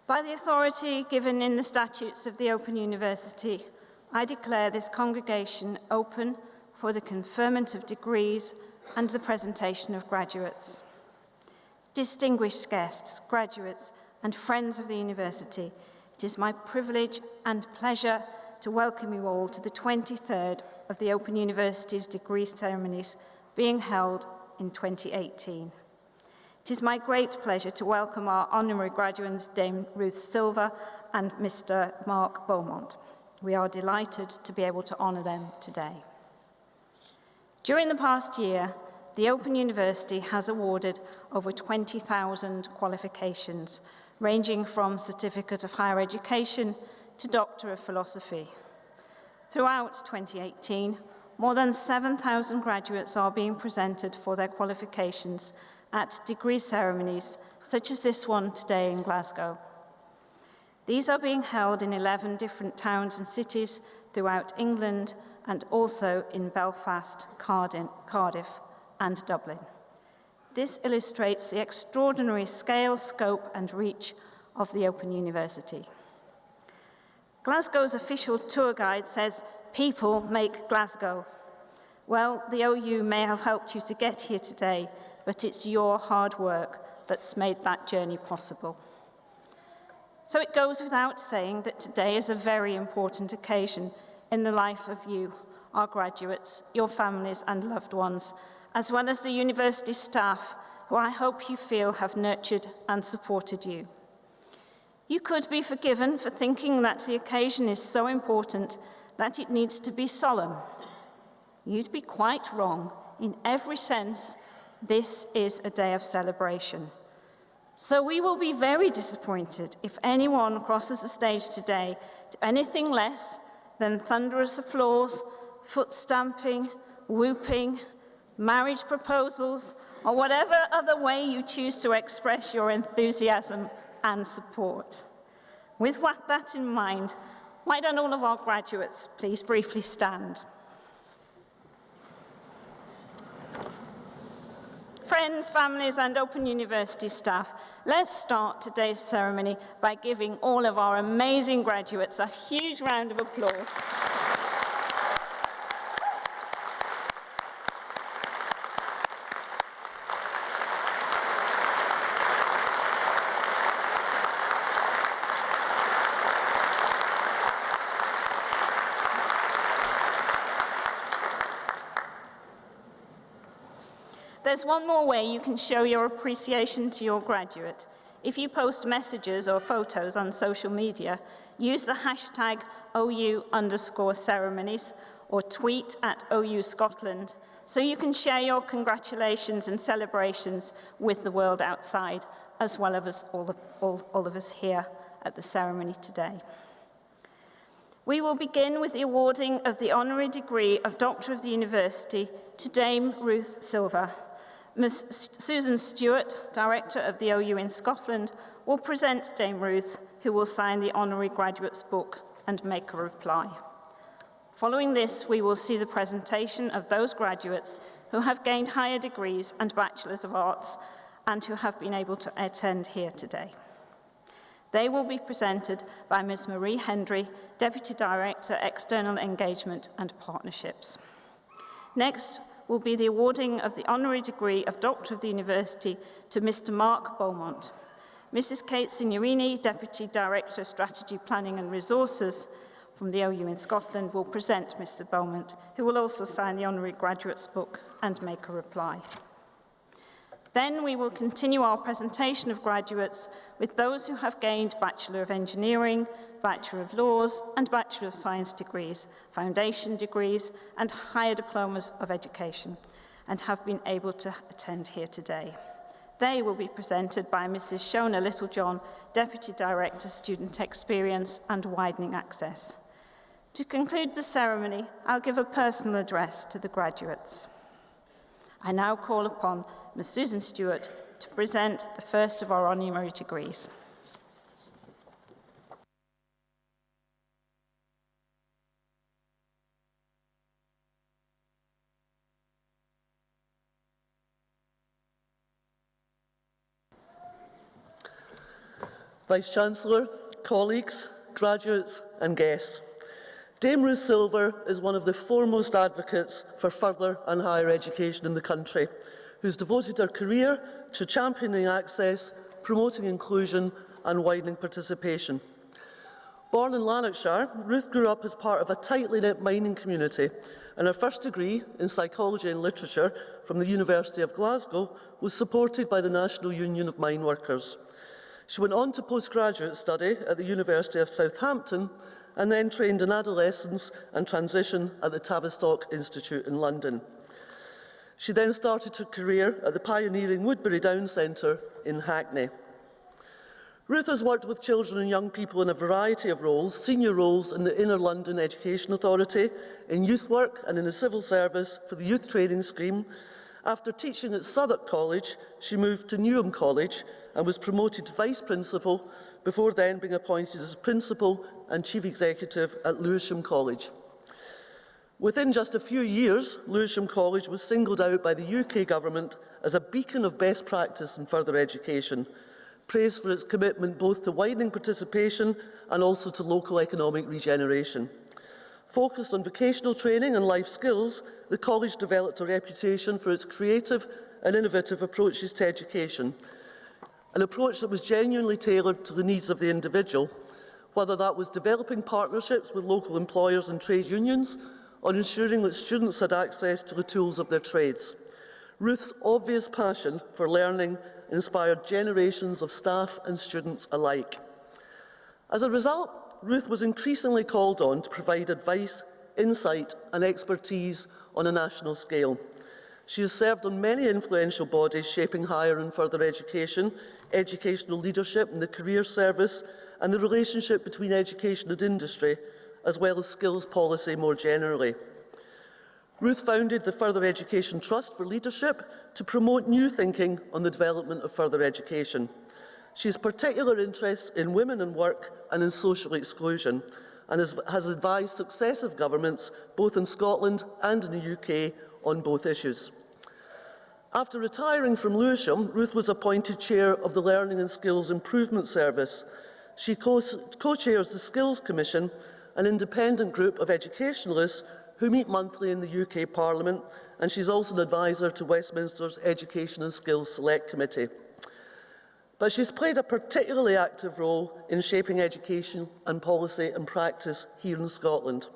By the authority given in the statutes of the Open University, I declare this congregation open for the conferment of degrees and the presentation of graduates. Distinguished guests, graduates, and friends of the university, it is my privilege and pleasure to welcome you all to the 23rd of the Open University's degree ceremonies being held in 2018. It is my great pleasure to welcome our honorary graduates, Dame Ruth Silver and Mr. Mark Beaumont. We are delighted to be able to honour them today. During the past year, the Open University has awarded over 20,000 qualifications, ranging from Certificate of Higher Education to Doctor of Philosophy. Throughout 2018, more than 7,000 graduates are being presented for their qualifications at degree ceremonies such as this one today in Glasgow. These are being held in 11 different towns and cities throughout England and also in Belfast, Cardiff and Dublin. This illustrates the extraordinary scale, scope and reach of the Open University. Glasgow's official tour guide says, "People make Glasgow." Well, the OU may have helped you to get here today, but it's your hard work that's made that journey possible. So it goes without saying that today is a very important occasion in the life of you, our graduates, your families and loved ones, as well as the university staff, who I hope you feel have nurtured and supported you. You could be forgiven for thinking that the occasion is so important that it needs to be solemn. You'd be quite wrong. In every sense, this is a day of celebration. So we will be very disappointed if anyone crosses the stage today to anything less than thunderous applause, foot stamping, whooping, marriage proposals, or whatever other way you choose to express your enthusiasm and support. With that in mind, why don't all of our graduates please briefly stand? Friends, families, and Open University staff, let's start today's ceremony by giving all of our amazing graduates a huge round of applause. There's one more way you can show your appreciation to your graduate. If you post messages or photos on social media, use the hashtag OU_ceremonies or tweet at OU Scotland so you can share your congratulations and celebrations with the world outside, as well as all of us here at the ceremony today. We will begin with the awarding of the honorary degree of Doctor of the University to Dame Ruth Silver. Ms. Susan Stewart, Director of the OU in Scotland, will present Dame Ruth, who will sign the Honorary Graduate's Book and make a reply. Following this, we will see the presentation of those graduates who have gained higher degrees and Bachelors of Arts and who have been able to attend here today. They will be presented by Ms. Marie Hendry, Deputy Director, External Engagement and Partnerships. Next will be the awarding of the honorary degree of Doctor of the University to Mr. Mark Beaumont. Mrs. Kate Signorini, Deputy Director, Strategy Planning and Resources from the OU in Scotland, will present Mr. Beaumont, who will also sign the Honorary Graduate's Book and make a reply. Then we will continue our presentation of graduates with those who have gained Bachelor of Engineering, Bachelor of Laws and Bachelor of Science degrees, foundation degrees and higher diplomas of education and have been able to attend here today. They will be presented by Mrs. Shona Littlejohn, Deputy Director, Student Experience and Widening Access. To conclude the ceremony, I'll give a personal address to the graduates. I now call upon Ms. Susan Stewart to present the first of our honorary degrees. Vice-Chancellor, colleagues, graduates and guests. Dame Ruth Silver is one of the foremost advocates for further and higher education in the country, who's devoted her career to championing access, promoting inclusion and widening participation. Born in Lanarkshire, Ruth grew up as part of a tightly knit mining community, and her first degree in psychology and literature from the University of Glasgow was supported by the National Union of Mine Workers. She went on to postgraduate study at the University of Southampton and then trained in adolescence and transition at the Tavistock Institute in London. She then started her career at the pioneering Woodbury Down Centre in Hackney. Ruth has worked with children and young people in a variety of roles, senior roles in the Inner London Education Authority, in youth work and in the civil service for the Youth Training Scheme. After teaching at Southwark College, she moved to Newham College and was promoted to Vice Principal before then being appointed as Principal and Chief Executive at Lewisham College. Within just a few years, Lewisham College was singled out by the UK Government as a beacon of best practice in further education, praised for its commitment both to widening participation and also to local economic regeneration. Focused on vocational training and life skills, the college developed a reputation for its creative and innovative approaches to education, an approach that was genuinely tailored to the needs of the individual, whether that was developing partnerships with local employers and trade unions or ensuring that students had access to the tools of their trades. Ruth's obvious passion for learning inspired generations of staff and students alike. As a result, Ruth was increasingly called on to provide advice, insight and expertise on a national scale. She has served on many influential bodies shaping higher and further education, educational leadership and the career service, and the relationship between education and industry, as well as skills policy more generally. Ruth founded the Further Education Trust for Leadership to promote new thinking on the development of further education. She has particular interests in women and work and in social exclusion, and has advised successive governments, both in Scotland and in the UK, on both issues. After retiring from Lewisham, Ruth was appointed Chair of the Learning and Skills Improvement Service. She co-chairs the Skills Commission, an independent group of educationalists who meet monthly in the UK Parliament, and she's also an advisor to Westminster's Education and Skills Select Committee. But she's played a particularly active role in shaping education and policy and practice here in Scotland.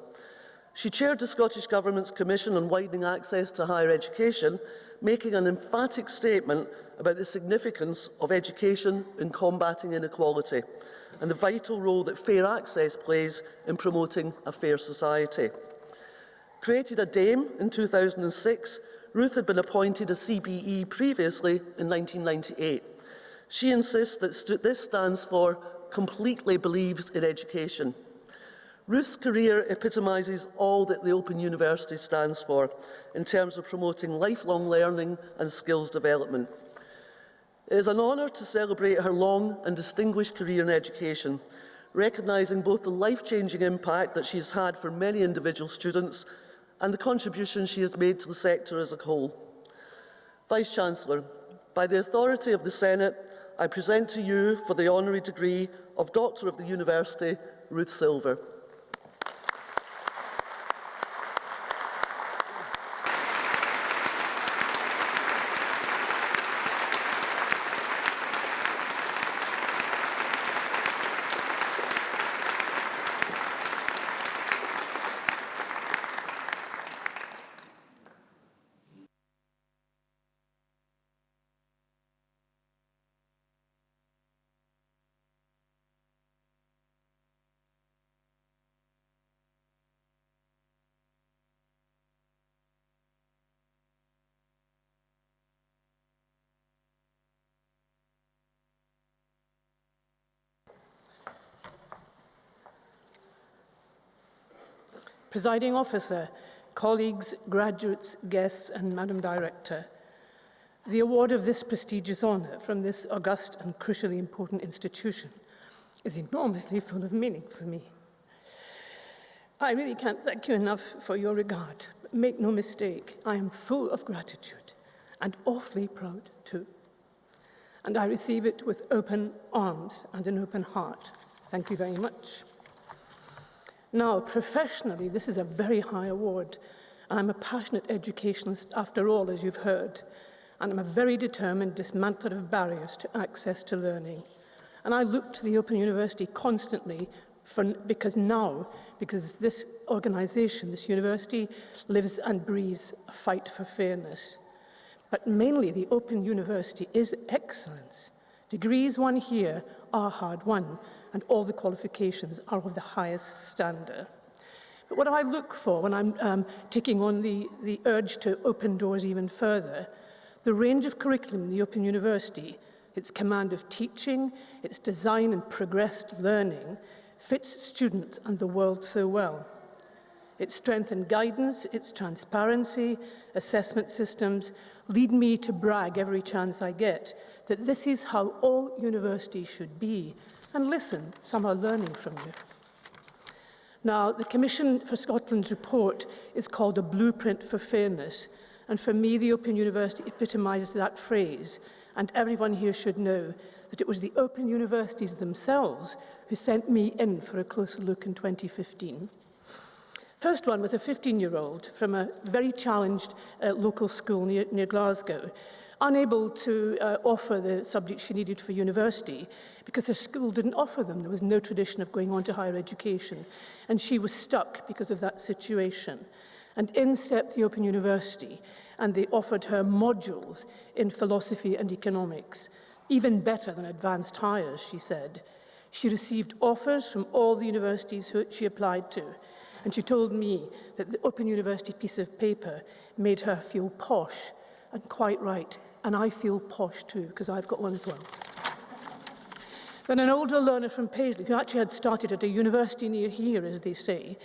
She chaired the Scottish Government's Commission on Widening Access to Higher Education, making an emphatic statement about the significance of education in combating inequality and the vital role that fair access plays in promoting a fair society. Created a Dame in 2006, Ruth had been appointed a CBE previously in 1998. She insists that this stands for completely believes in education. Ruth's career epitomises all that the Open University stands for in terms of promoting lifelong learning and skills development. It is an honour to celebrate her long and distinguished career in education, recognising both the life-changing impact that she has had for many individual students and the contribution she has made to the sector as a whole. Vice-Chancellor, by the authority of the Senate, I present to you for the honorary degree of Doctor of the University, Ruth Silver. Presiding Officer, colleagues, graduates, guests, and Madam Director, the award of this prestigious honour from this august and crucially important institution is enormously full of meaning for me. I really can't thank you enough for your regard. But make no mistake, I am full of gratitude and awfully proud too. and I receive it with open arms and an open heart. Thank you very much. Now, professionally, this is a very high award, and I'm a passionate educationalist after all, as you've heard, and I'm a very determined dismantler of barriers to access to learning. And I look to the Open University constantly because this organisation, this university, lives and breathes a fight for fairness. But mainly the Open University is excellence. Degrees won here are hard won, and all the qualifications are of the highest standard. But what do I look for when I'm taking on the urge to open doors even further? The range of curriculum in the Open University, its command of teaching, its design and progressed learning, fits students and the world so well. Its strength and guidance, its transparency, assessment systems lead me to brag every chance I get that this is how all universities should be. And listen, some are learning from you. Now, the Commission for Scotland's report is called a blueprint for fairness, and for me, the Open University epitomises that phrase, and everyone here should know that it was the Open Universities themselves who sent me in for a closer look in 2015. First one was a 15-year-old from a very challenged local school near Glasgow, unable to offer the subjects she needed for university because her school didn't offer them. There was no tradition of going on to higher education, and she was stuck because of that situation. And in stepped the Open University, and they offered her modules in philosophy and economics, even better than advanced hires, she said. She received offers from all the universities she applied to, and she told me that the Open University piece of paper made her feel posh, and quite right. And I feel posh too, because I've got one as well. Then an older learner from Paisley, who actually had started at a university near here, as they say,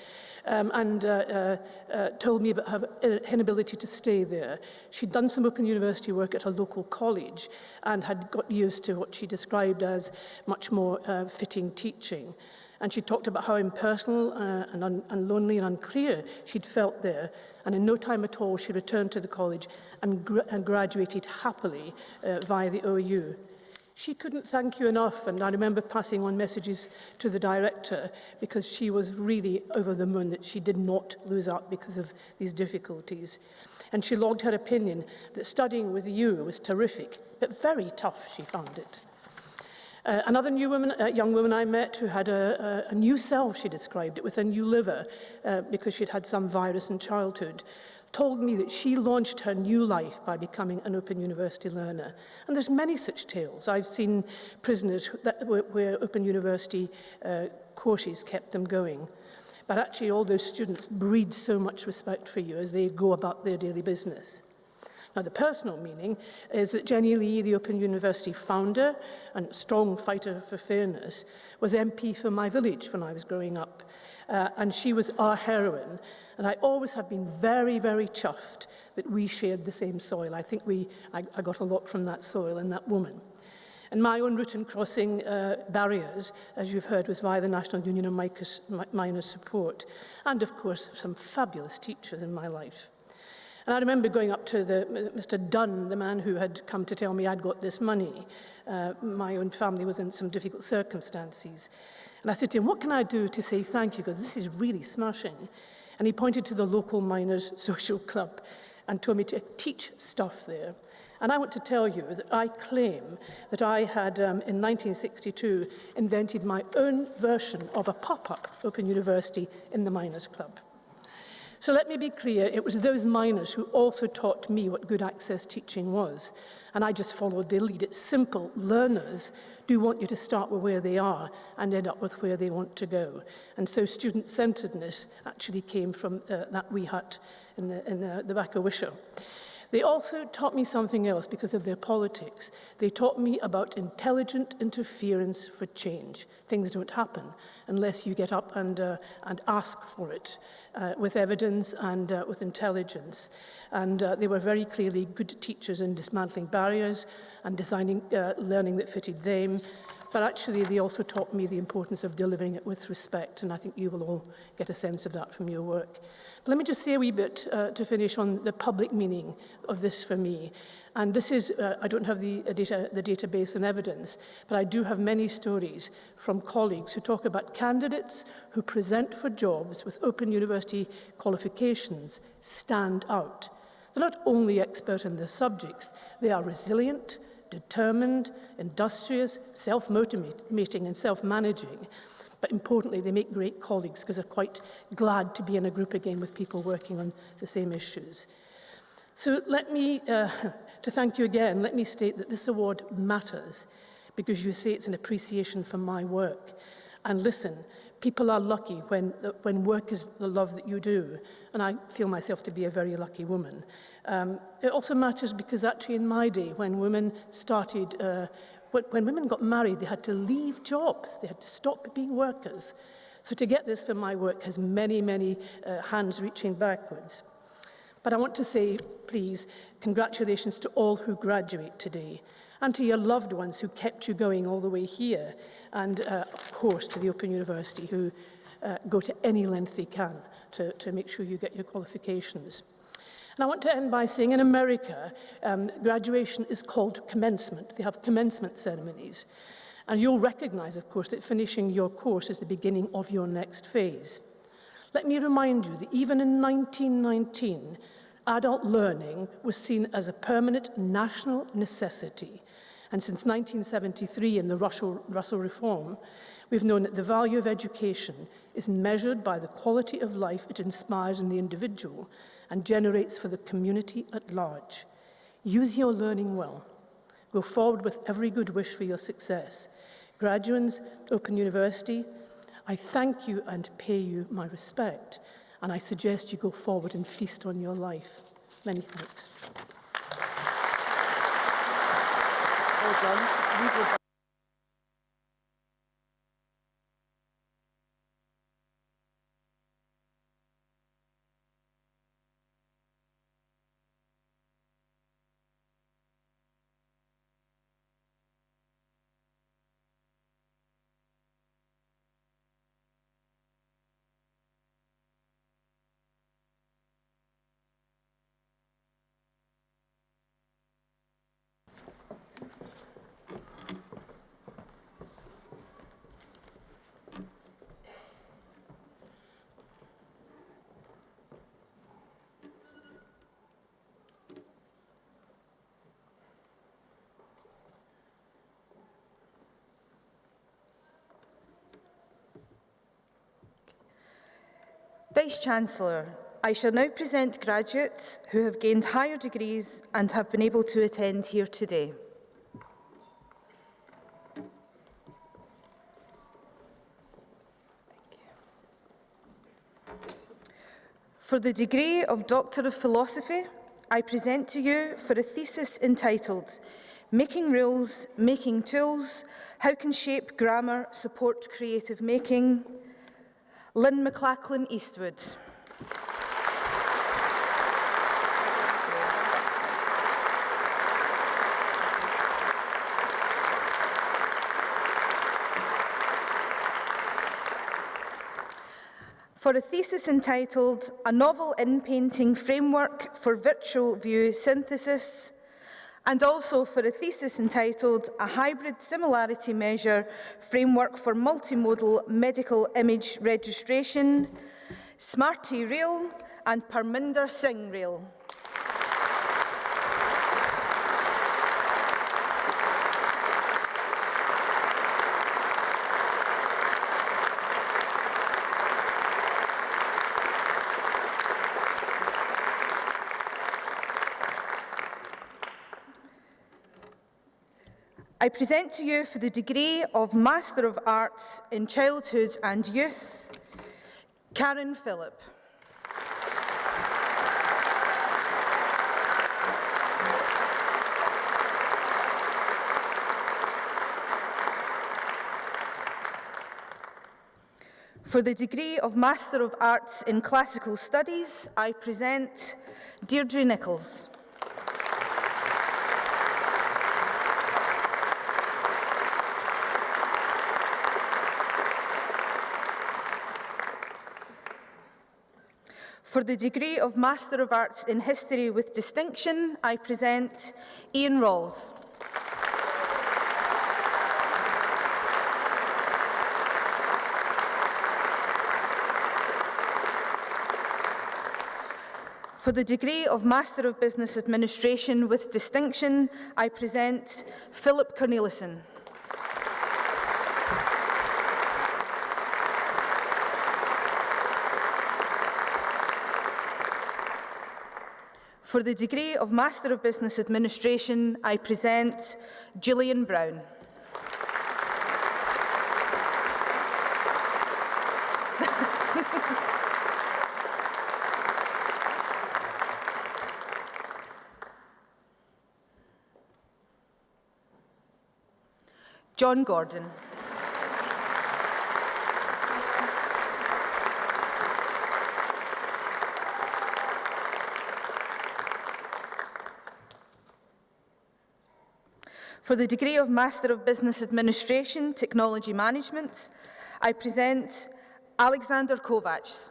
told me about her inability to stay there. She'd done some Open University work at a local college and had got used to what she described as much more fitting teaching. And she talked about how impersonal and lonely and unclear she'd felt there. And in no time at all, she returned to the college and graduated happily via the OU. She couldn't thank you enough, and I remember passing on messages to the director because she was really over the moon that she did not lose out because of these difficulties. And she logged her opinion that studying with you was terrific, but very tough, she found it. Another young woman I met who had a new self, she described it, with a new liver because she'd had some virus in childhood, told me that she launched her new life by becoming an Open University learner. And there's many such tales. I've seen prisoners where Open University courses kept them going. But actually all those students breed so much respect for you as they go about their daily business. Now, the personal meaning is that Jenny Lee, the Open University founder and strong fighter for fairness, was MP for my village when I was growing up. And she was our heroine. And I always have been very, very chuffed that we shared the same soil. I think I got a lot from that soil and that woman. And my own route in crossing barriers, as you've heard, was via the National Union of Miners Support. And, of course, some fabulous teachers in my life. And I remember going up to Mr. Dunn, the man who had come to tell me I'd got this money. My own family was in some difficult circumstances. And I said to him, what can I do to say thank you? Because this is really smashing. And he pointed to the local miners' social club and told me to teach stuff there. And I want to tell you that I claim that I had, in 1962, invented my own version of a pop-up Open University in the Miners' Club. So let me be clear, it was those miners who also taught me what good access teaching was. And I just followed their lead. It's simple. Learners do want you to start with where they are and end up with where they want to go. And so student-centeredness actually came from that wee hut in the back of Wishaw. They also taught me something else because of their politics. They taught me about intelligent interference for change. Things don't happen unless you get up and ask for it with evidence and with intelligence. And they were very clearly good teachers in dismantling barriers and designing learning that fitted them. but actually they also taught me the importance of delivering it with respect, and I think you will all get a sense of that from your work. But let me just say a wee bit to finish on the public meaning of this for me. And this is, I don't have the database and evidence, but I do have many stories from colleagues who talk about candidates who present for jobs with open university qualifications stand out. They're not only expert in their subjects, they are resilient, determined, industrious, self-motivating and self-managing. But importantly, they make great colleagues because they're quite glad to be in a group again with people working on the same issues. So let me, to thank you again, let me state that this award matters because you say it's an appreciation for my work. And listen, people are lucky when work is the love that you do, and I feel myself to be a very lucky woman. It also matters because actually in my day, when women started, when women got married, they had to leave jobs, they had to stop being workers. So to get this for my work has many, many hands reaching backwards. But I want to say, please, congratulations to all who graduate today, and to your loved ones who kept you going all the way here, and of course to the Open University who go to any length they can to make sure you get your qualifications. And I want to end by saying in America, graduation is called commencement. They have commencement ceremonies. And you'll recognize, of course, that finishing your course is the beginning of your next phase. Let me remind you that even in 1919, adult learning was seen as a permanent national necessity. And since 1973 in the Russell Reform, we've known that the value of education is measured by the quality of life it inspires in the individual and generates for the community at large. Use your learning well. Go forward with every good wish for your success. Graduates, Open University, I thank you and pay you my respect, and I suggest you go forward and feast on your life. Many thanks. Well done. Vice-Chancellor, I shall now present graduates who have gained higher degrees and have been able to attend here today. For the degree of Doctor of Philosophy, I present to you for a thesis entitled Making Rules, Making Tools, How Can Shape Grammar Support Creative Making? Lynn McLachlan Eastwood. For a thesis entitled A Novel In-Painting Framework for Virtual View Synthesis, and also for a thesis entitled A Hybrid Similarity Measure Framework for Multimodal Medical Image Registration, Smarty Rail and Parminder Singh Rail. I present to you for the degree of Master of Arts in Childhood and Youth, Karen Phillip. For the degree of Master of Arts in Classical Studies, I present Deirdre Nichols. For the degree of Master of Arts in History with Distinction, I present Ian Rawls. For the degree of Master of Business Administration with Distinction, I present Philip Cornelissen. For the degree of Master of Business Administration, I present Julian Brown. John Gordon. For the degree of Master of Business Administration, Technology Management, I present Alexander Kovacs.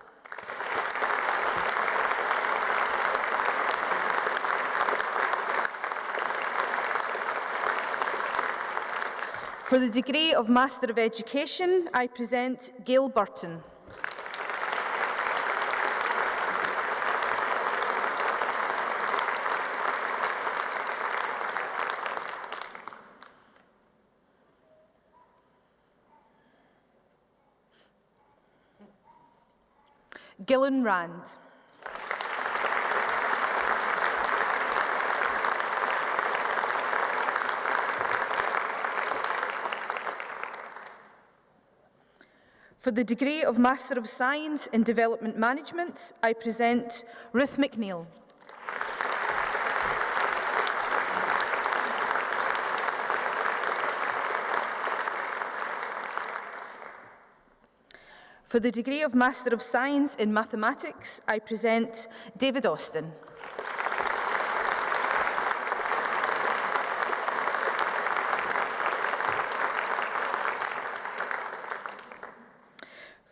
For the degree of Master of Education, I present Gail Burton. Gillian Rand. For the degree of Master of Science in Development Management, I present Ruth McNeill. For the degree of Master of Science in Mathematics, I present David Austin.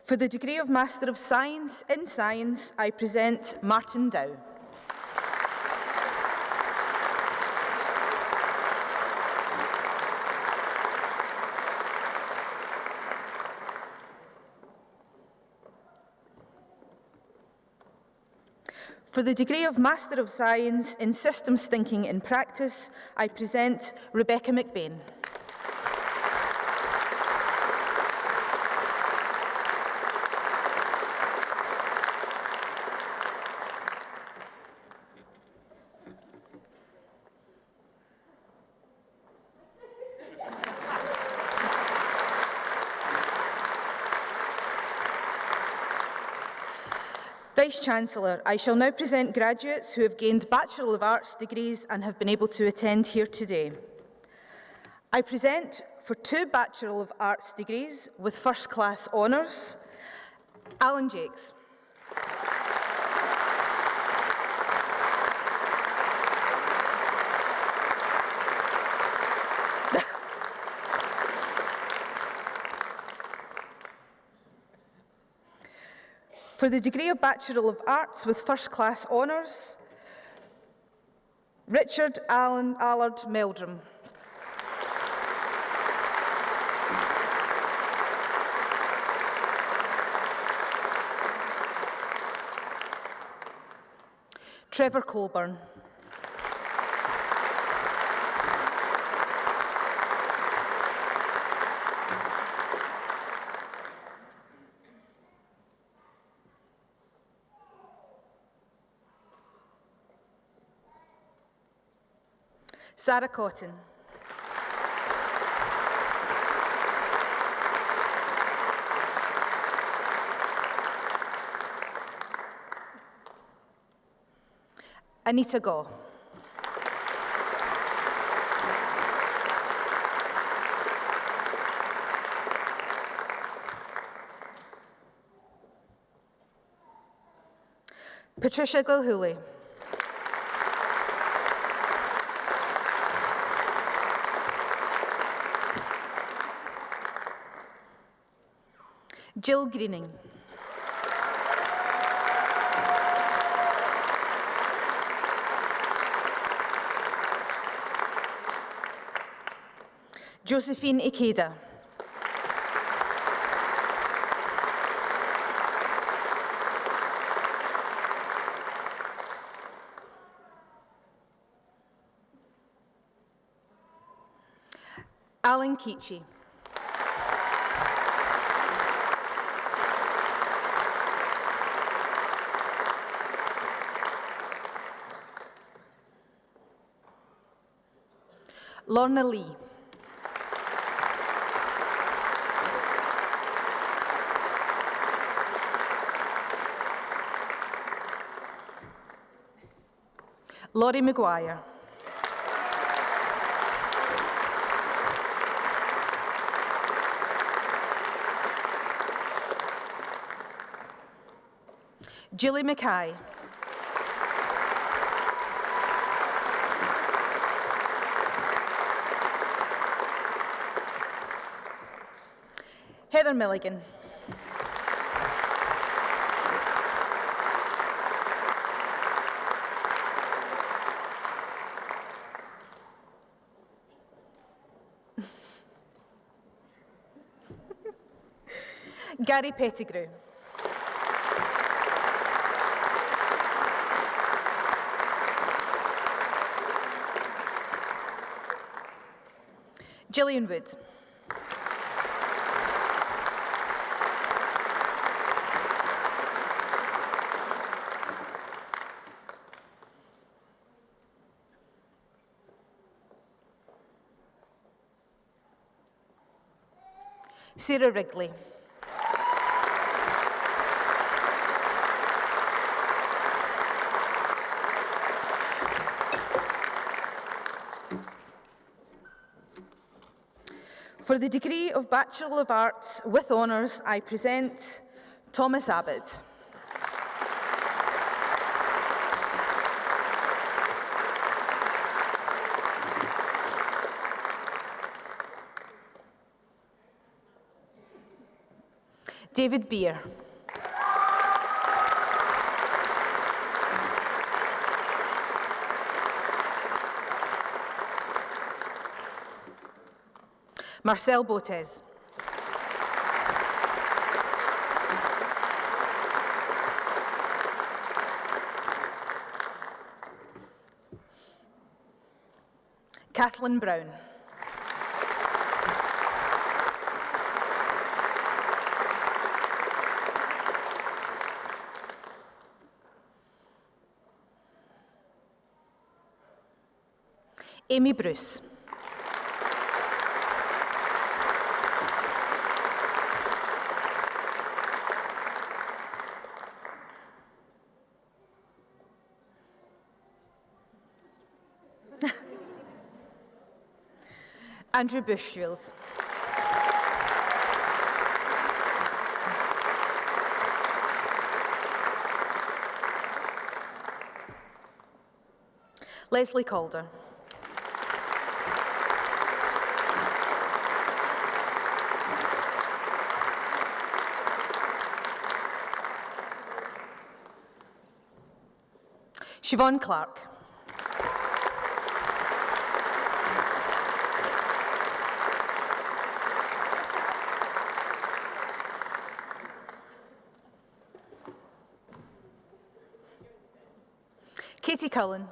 For the degree of Master of Science in Science, I present Martin Dow. For the degree of Master of Science in Systems Thinking in Practice, I present Rebecca McBain. Vice-Chancellor, I shall now present graduates who have gained Bachelor of Arts degrees and have been able to attend here today. I present for 2 Bachelor of Arts degrees with first-class honours, Alan Jakes. For the degree of Bachelor of Arts with first-class honours, Richard Allen Allard Meldrum. Trevor Colburn. Sarah Cotton. Anita Gaw. Patricia Gilhooly. Jill Greening. Josephine Ikeda. Alan Keachy. Lorna Lee. Laurie Maguire. Julie Mackay. Heather Milligan. Gary Pettigrew. Gillian Wood. Sarah Wrigley. For the degree of Bachelor of Arts with Honours, I present Thomas Abbott. David Beer. Marcel Botes. Kathleen Brown. Amy Bruce. Andrew Bushfield. Leslie Calder. Siobhan Clark. Katie Cullen.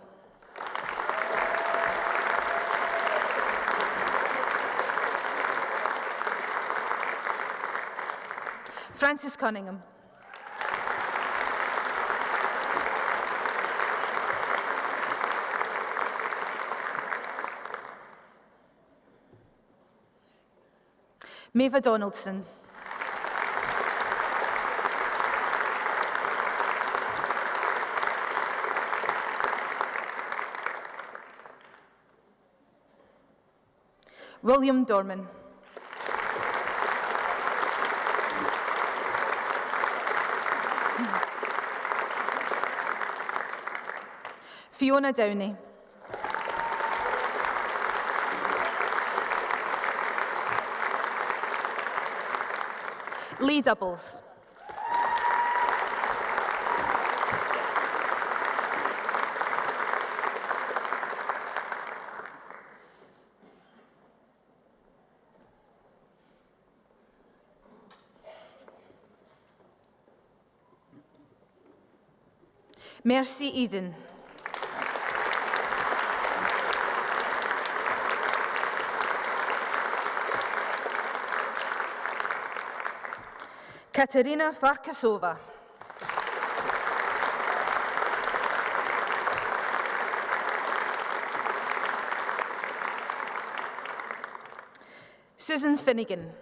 Frances Cunningham. Maeva Donaldson. William Dorman. Fiona Downey. Lee Doubles. Mercy Eden. Katerina Farkasova. Susan Finnegan.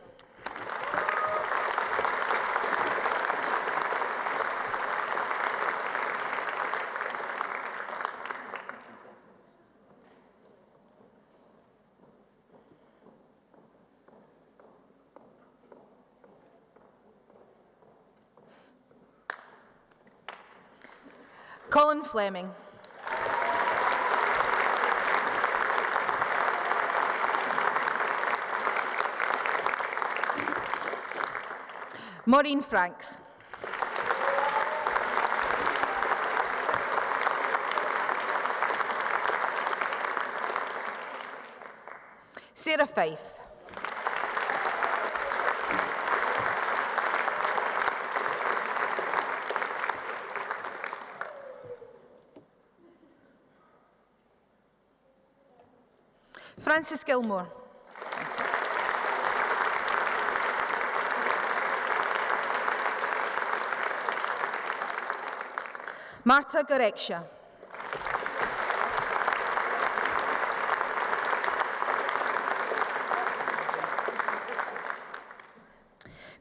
Colin Fleming. Maureen Franks. Sarah Fife. Francis Gilmore. Marta Goreksha.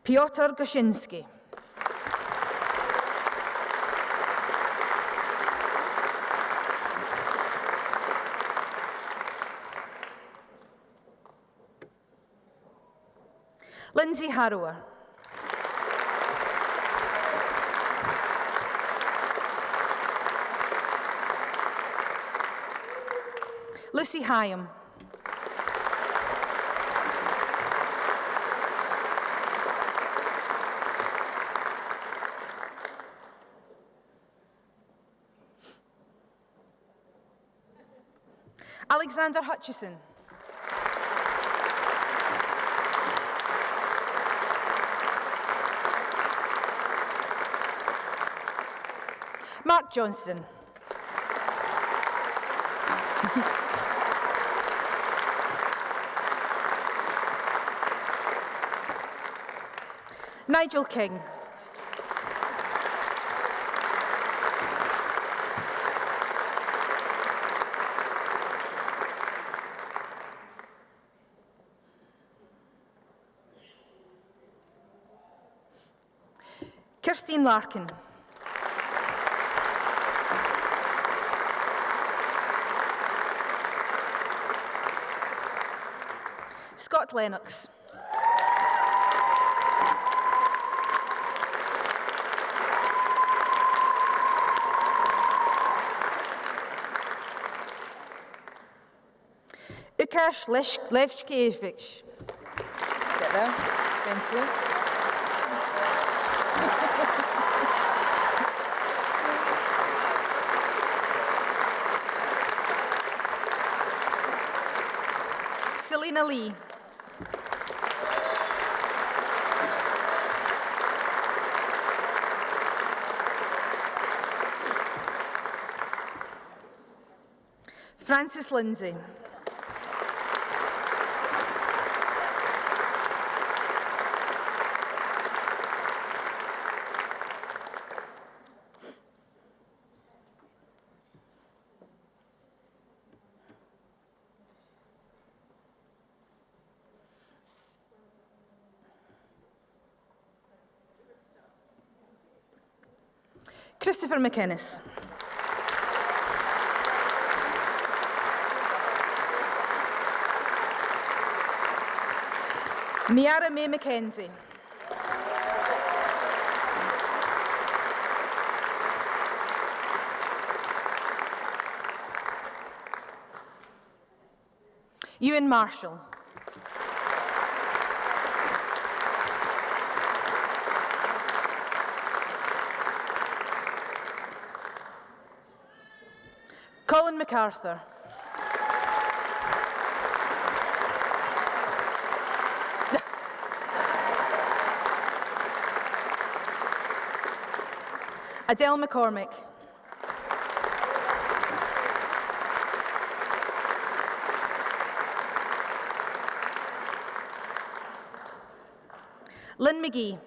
Piotr Goszinski. Lindsay Harrower. Lucy Hyam. Alexander Hutchison. Mark Johnson. Nigel King. Kirstine Larkin. Scott Lennox. Łukasz Lewczkiewicz. Get there. Thank you. Selena Lee. Francis Lindsay. Christopher McInnes. Miara May Mackenzie. Ewan Marshall. Colin MacArthur. Adele McCormick. Lynn McGee.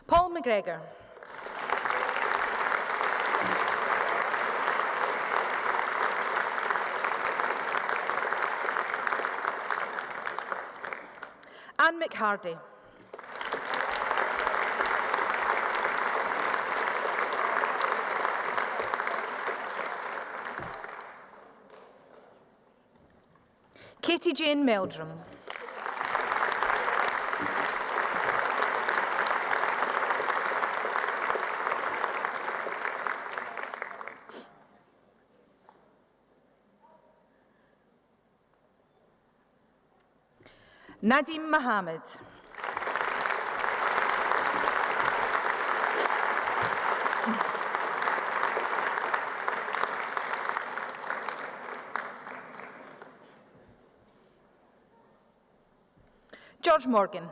Paul McGregor. Anne McHardy. Katie Jane Meldrum. Nadim Mohammed. George Morgan.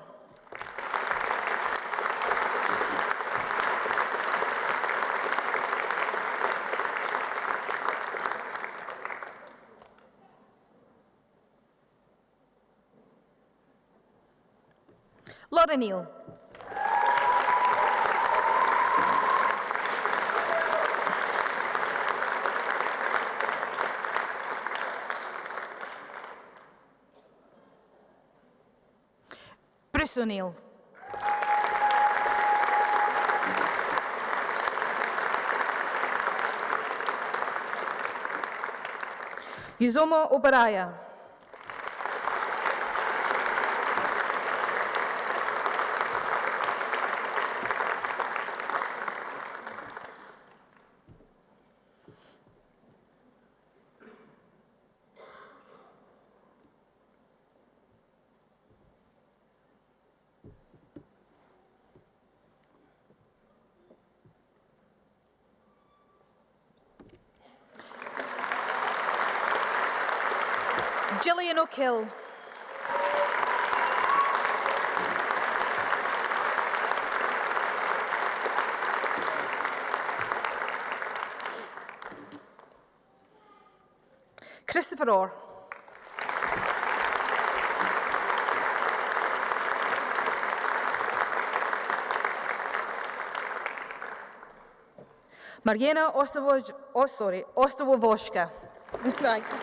Laura Neal. Bruce O'Neill. Uzoma Obaraya. Gillian O'Kill. Christopher Orr. Mariana Ostowowoszka. Thanks.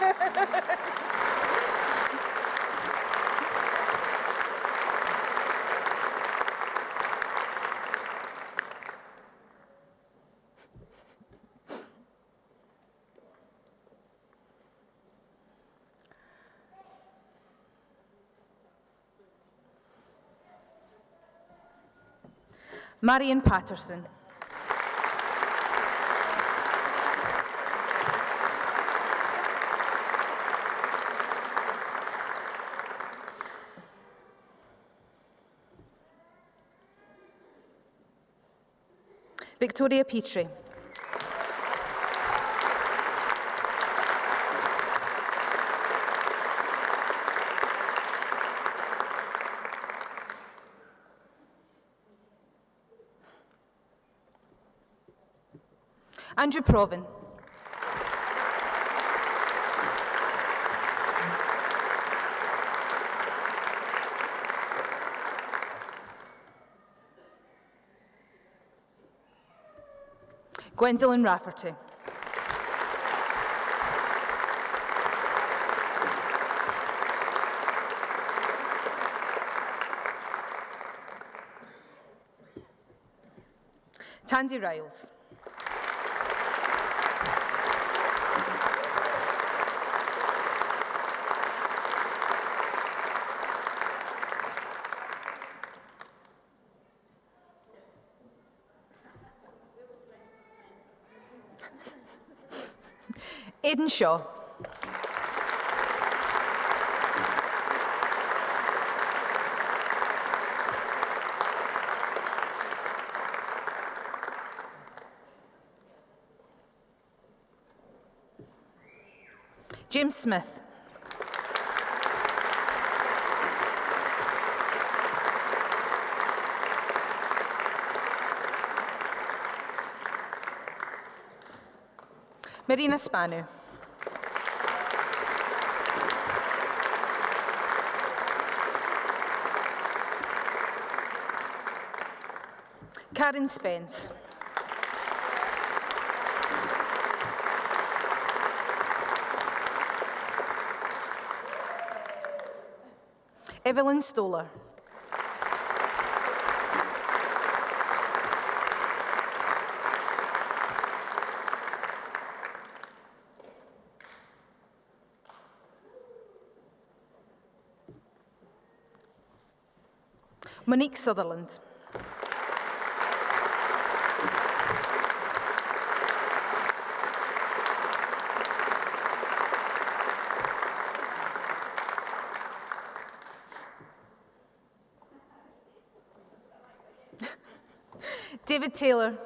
Marion Patterson. Victoria Petrie. Andrew Proven. Gwendolyn Rafferty. Tandy Riles. Aidan Shaw. James Smith. Marina Spanu. Karen Spence. Evelyn Stoller. Monique Sutherland. David Taylor.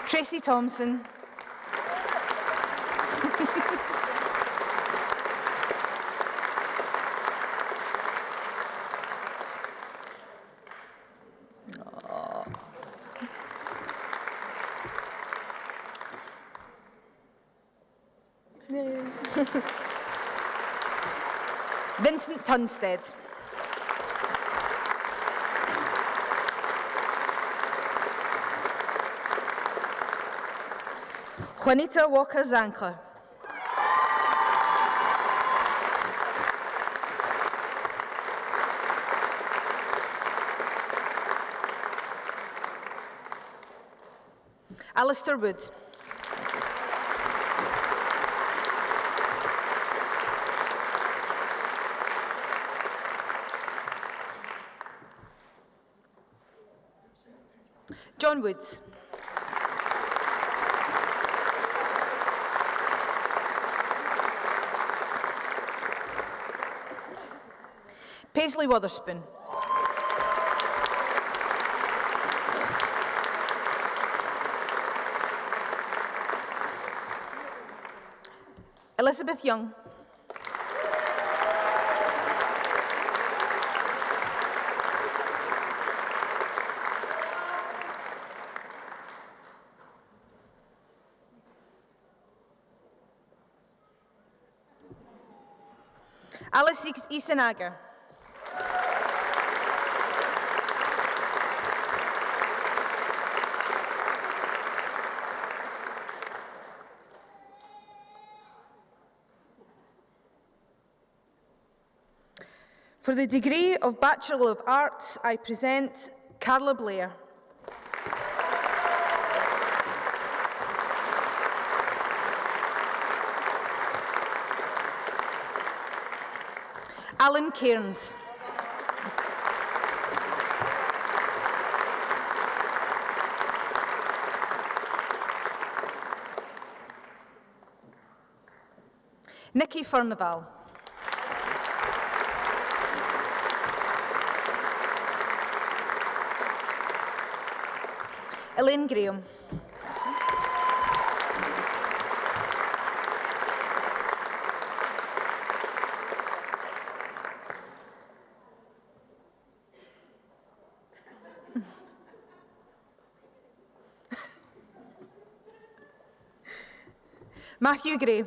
Tracy Thompson. Vincent Tunstead. Juanita Walker-Zankler. Alistair Wood. John Woods. Paisley Wotherspoon. Elizabeth Young. Alice Isanaga. For the degree of Bachelor of Arts, I present Carla Blair. Alan Cairns. Nikki Furnival. Elaine Graham. Matthew Gray.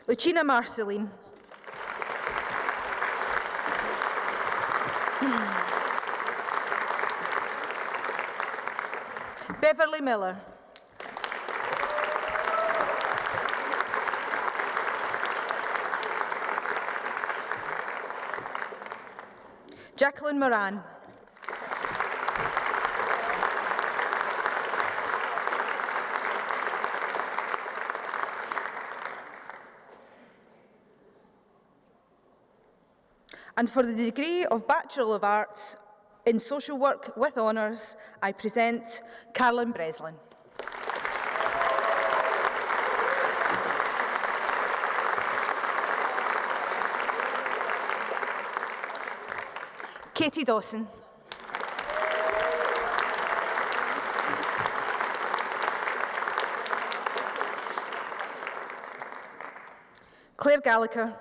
Lucina Marceline. Beverly Miller. Jacqueline Moran. And for the degree of Bachelor of Arts in Social Work with Honours, I present Carolyn Breslin. Katie Dawson. Claire Gallagher.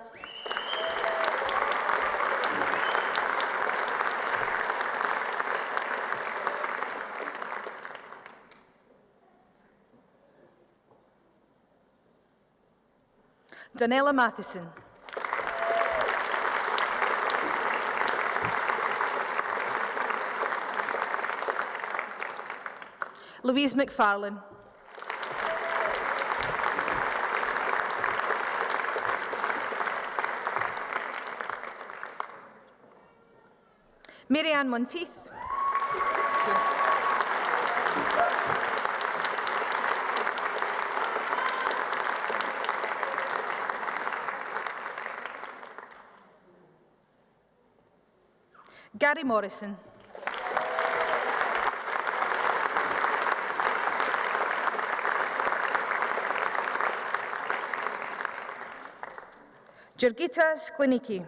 Donella Matheson. Louise McFarlane. Mary Ann Monteith. Gary Morrison. Jurgita Skliniki.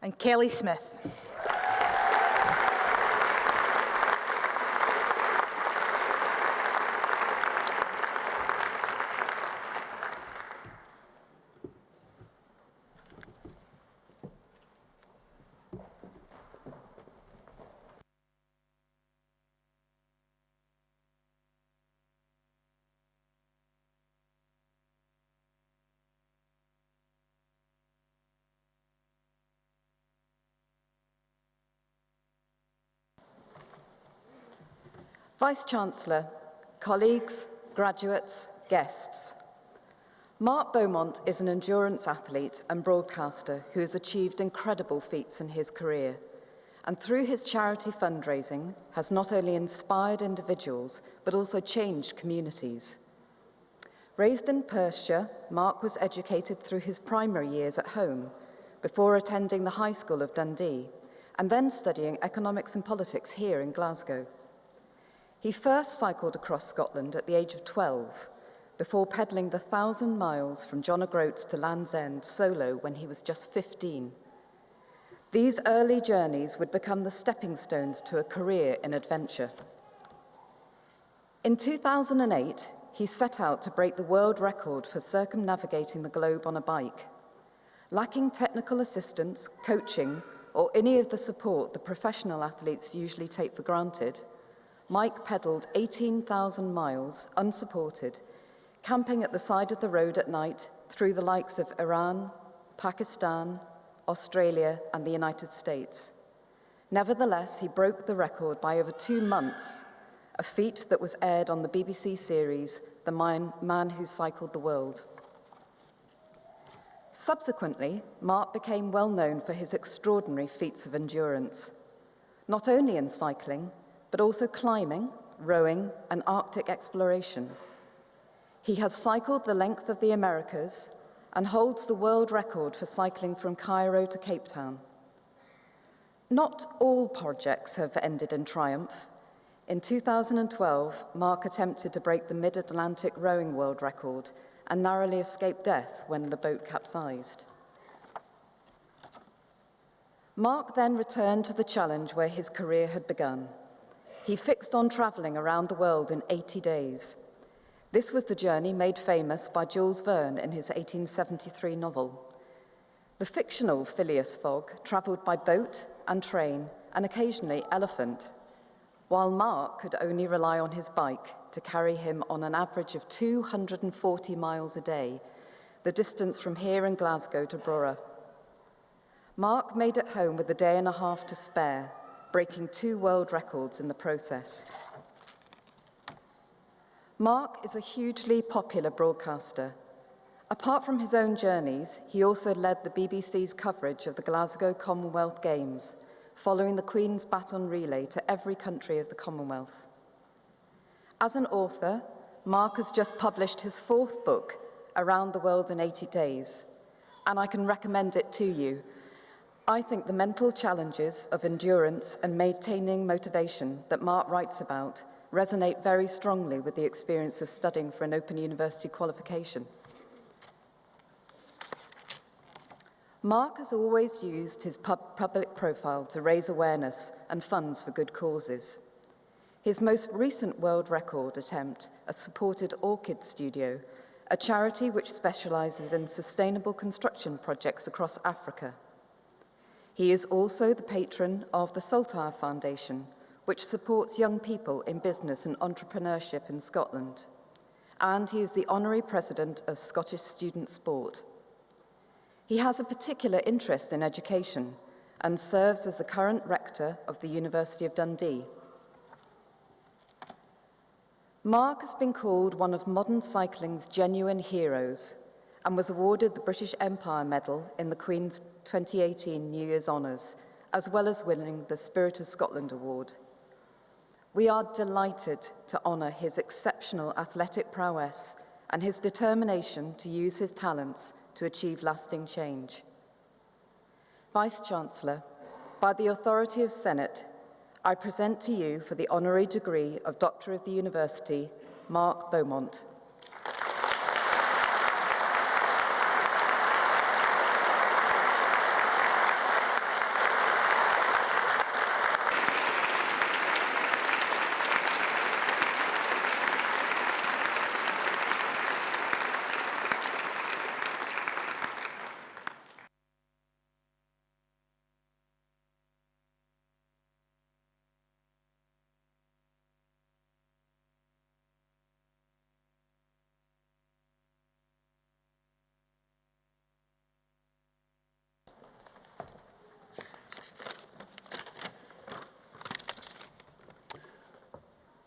And Kelly Smith. Vice-Chancellor, colleagues, graduates, guests. Mark Beaumont is an endurance athlete and broadcaster who has achieved incredible feats in his career, and through his charity fundraising has not only inspired individuals but also changed communities. Raised in Perthshire, Mark was educated through his primary years at home before attending the High School of Dundee and then studying economics and politics here in Glasgow. He first cycled across Scotland at the age of 12, before pedalling the 1,000 miles from John O'Groats to Land's End solo when he was just 15. These early journeys would become the stepping stones to a career in adventure. In 2008, he set out to break the world record for circumnavigating the globe on a bike. Lacking technical assistance, coaching, or any of the support the professional athletes usually take for granted, Mike pedalled 18,000 miles unsupported, camping at the side of the road at night through the likes of Iran, Pakistan, Australia, and the United States. Nevertheless, he broke the record by over 2 months, a feat that was aired on the BBC series The Man Who Cycled the World. Subsequently, Mark became well known for his extraordinary feats of endurance, not only in cycling, but also climbing, rowing, and Arctic exploration. He has cycled the length of the Americas and holds the world record for cycling from Cairo to Cape Town. Not all projects have ended in triumph. In 2012, Mark attempted to break the Mid-Atlantic rowing world record and narrowly escaped death when the boat capsized. Mark then returned to the challenge where his career had begun. He fixed on travelling around the world in 80 days. This was the journey made famous by Jules Verne in his 1873 novel. The fictional Phileas Fogg travelled by boat and train and occasionally elephant, while Mark could only rely on his bike to carry him on an average of 240 miles a day, the distance from here in Glasgow to Brora. Mark made it home with a day and a half to spare, breaking 2 world records in the process. Mark is a hugely popular broadcaster. Apart from his own journeys, he also led the BBC's coverage of the Glasgow Commonwealth Games, following the Queen's baton relay to every country of the Commonwealth. As an author, Mark has just published his 4th book, Around the World in 80 Days, and I can recommend it to you. I think the mental challenges of endurance and maintaining motivation that Mark writes about resonate very strongly with the experience of studying for an Open University qualification. Mark has always used his public profile to raise awareness and funds for good causes. His most recent world record attempt has supported Orchid Studio, a charity which specialises in sustainable construction projects across Africa. He is also the patron of the Saltire Foundation, which supports young people in business and entrepreneurship in Scotland. And he is the Honorary President of Scottish Student Sport. He has a particular interest in education and serves as the current rector of the University of Dundee. Mark has been called one of modern cycling's genuine heroes and was awarded the British Empire Medal in the Queen's 2018 New Year's Honours, as well as winning the Spirit of Scotland Award. We are delighted to honour his exceptional athletic prowess and his determination to use his talents to achieve lasting change. Vice-Chancellor, by the authority of Senate, I present to you for the honorary degree of Doctor of the University, Mark Beaumont.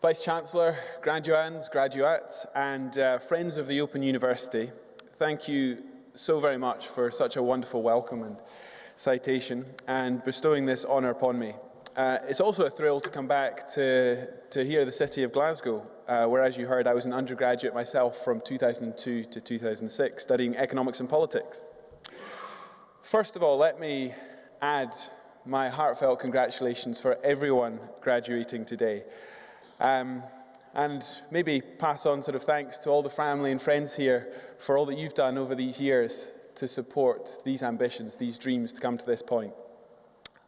Vice-Chancellor, graduands, graduates, and friends of the Open University, thank you so very much for such a wonderful welcome and citation and bestowing this honour upon me. It's also a thrill to come back to hear the city of Glasgow, where, as you heard, I was an undergraduate myself from 2002 to 2006, studying economics and politics. First of all, let me add my heartfelt congratulations for everyone graduating today. And maybe pass on sort of thanks to all the family and friends here for all that you've done over these years to support these ambitions, these dreams to come to this point.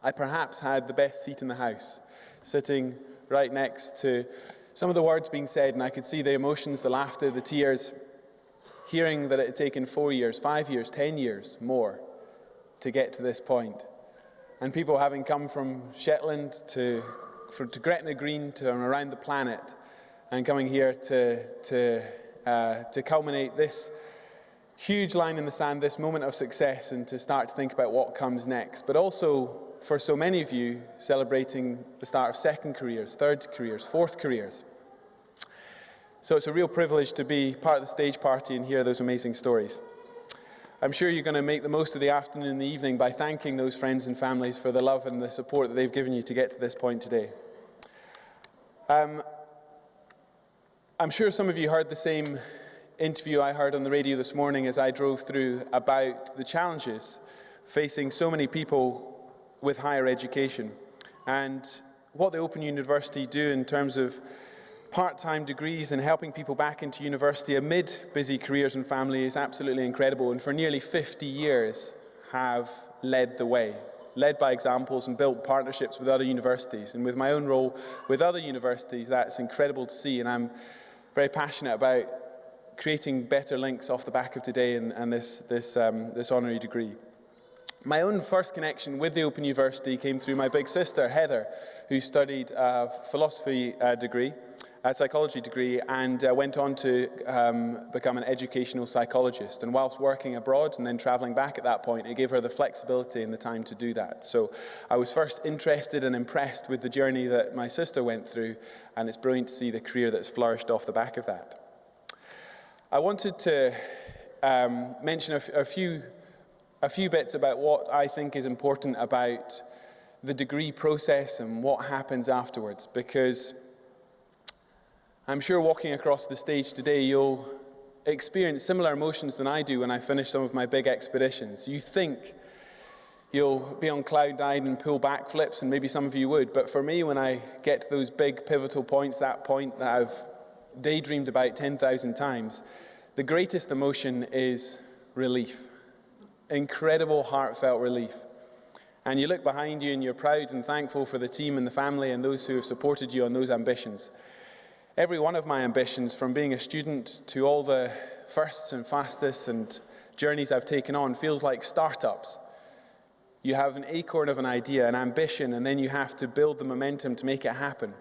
I perhaps had the best seat in the house, sitting right next to some of the words being said, and I could see the emotions, the laughter, the tears, hearing that it had taken 4 years, 5 years, 10 years more to get to this point. And people having come from Shetland to Gretna Green to and around the planet, and coming here to culminate this huge line in the sand, this moment of success, and to start to think about what comes next. But also, for so many of you, celebrating the start of second careers, third careers, fourth careers. So it's a real privilege to be part of the stage party and hear those amazing stories. I'm sure you're going to make the most of the afternoon and the evening by thanking those friends and families for the love and the support that they've given you to get to this point today. I'm sure some of you heard the same interview I heard on the radio this morning as I drove through about the challenges facing so many people with higher education and what the Open University do in terms of part-time degrees and helping people back into university amid busy careers and family is absolutely incredible, and for nearly 50 years have led the way, led by examples and built partnerships with other universities. And with my own role with other universities, that's incredible to see, and I'm very passionate about creating better links off the back of today and this honorary degree. My own first connection with the Open University came through my big sister, Heather, who studied a philosophy degree, a psychology degree, and went on to become an educational psychologist. And whilst working abroad and then travelling back at that point, it gave her the flexibility and the time to do that. So I was first interested and impressed with the journey that my sister went through, and it's brilliant to see the career that's flourished off the back of that. I wanted to mention a few bits about what I think is important about the degree process and what happens afterwards, because I'm sure walking across the stage today, you'll experience similar emotions than I do when I finish some of my big expeditions. You think you'll be on cloud nine and pull backflips, and maybe some of you would, but for me, when I get to those big pivotal points, that point that I've daydreamed about 10,000 times, the greatest emotion is relief. incredible heartfelt relief. And you look behind you and you're proud and thankful for the team and the family and those who have supported you on those ambitions. Every one of my ambitions, from being a student to all the firsts and fastest and journeys I've taken on, feels like startups. You have an acorn of an idea, an ambition, and then you have to build the momentum to make it happen.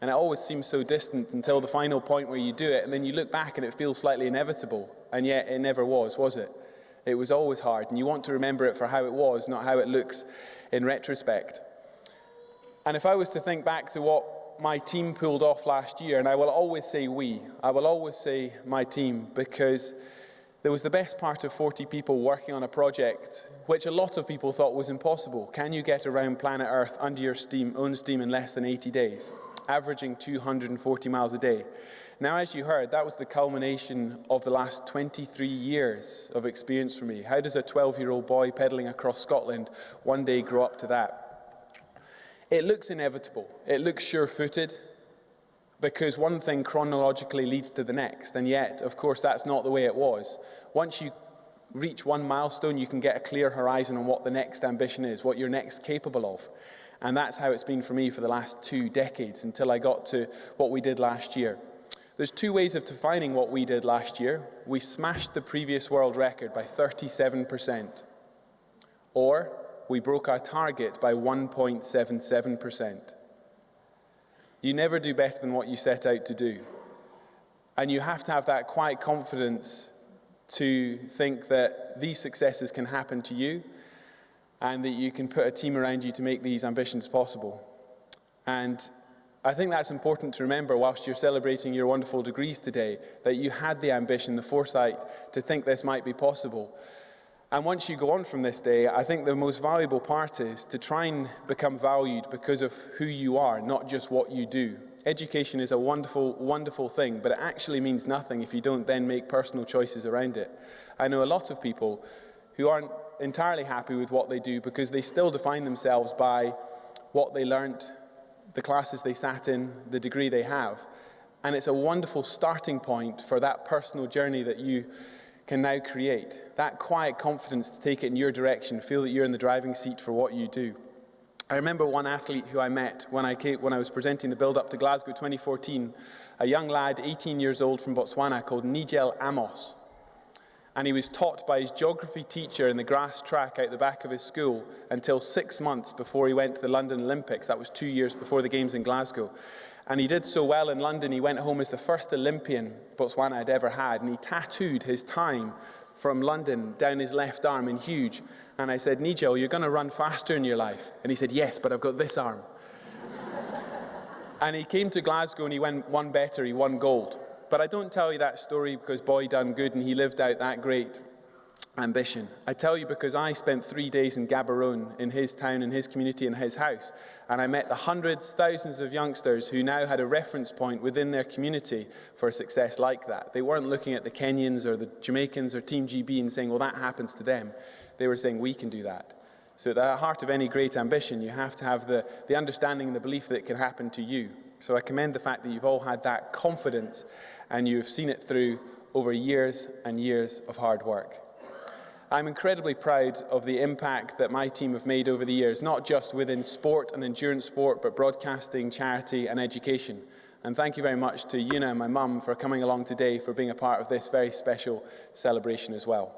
And it always seems so distant until the final point where you do it, and then you look back and it feels slightly inevitable. And yet it never was it? It was always hard, and you want to remember it for how it was, not how it looks in retrospect. And if I was to think back to what my team pulled off last year, and I will always say we, I will always say my team, because there was the best part of 40 people working on a project which a lot of people thought was impossible. Can you get around planet Earth under your own steam in less than 80 days, averaging 240 miles a day? Now, as you heard, that was the culmination of the last 23 years of experience for me. How does a 12-year-old boy pedaling across Scotland one day grow up to that? It looks inevitable. It looks sure-footed, because one thing chronologically leads to the next, and yet, of course, that's not the way it was. Once you reach one milestone, you can get a clear horizon on what the next ambition is, what you're next capable of. And that's how it's been for me for the last 2 decades, until I got to what we did last year. There's 2 ways of defining what we did last year. We smashed the previous world record by 37%, or we broke our target by 1.77%. You never do better than what you set out to do. And you have to have that quiet confidence to think that these successes can happen to you, and that you can put a team around you to make these ambitions possible. And I think that's important to remember whilst you're celebrating your wonderful degrees today, that you had the ambition, the foresight to think this might be possible. And once you go on from this day, I think the most valuable part is to try and become valued because of who you are, not just what you do. Education is a wonderful, wonderful thing, but it actually means nothing if you don't then make personal choices around it. I know a lot of people who aren't entirely happy with what they do because they still define themselves by what they learnt, the classes they sat in, the degree they have. And it's a wonderful starting point for that personal journey that you can now create. That quiet confidence to take it in your direction, feel that you're in the driving seat for what you do. I remember one athlete who I met when I was presenting the build-up to Glasgow 2014, a young lad, 18 years old from Botswana, called Nigel Amos. And he was taught by his geography teacher in the grass track out the back of his school until 6 months before he went to the London Olympics. That was 2 years before the Games in Glasgow. And he did so well in London, he went home as the first Olympian Botswana had ever had, and he tattooed his time from London down his left arm in huge. And I said, Nigel, you're going to run faster in your life. And he said, yes, but I've got this arm. And he came to Glasgow and he won better, he won gold. But I don't tell you that story because boy done good and he lived out that great ambition. I tell you because I spent 3 days in Gaborone, in his town, in his community, in his house. And I met the hundreds, thousands of youngsters who now had a reference point within their community for a success like that. They weren't looking at the Kenyans or the Jamaicans or Team GB and saying, well, that happens to them. They were saying, we can do that. So at the heart of any great ambition, you have to have the understanding and the belief that it can happen to you. So I commend the fact that you've all had that confidence and you've seen it through over years and years of hard work. I'm incredibly proud of the impact that my team have made over the years, not just within sport and endurance sport, but broadcasting, charity and education. And thank you very much to Una and my mum for coming along today, for being a part of this very special celebration as well.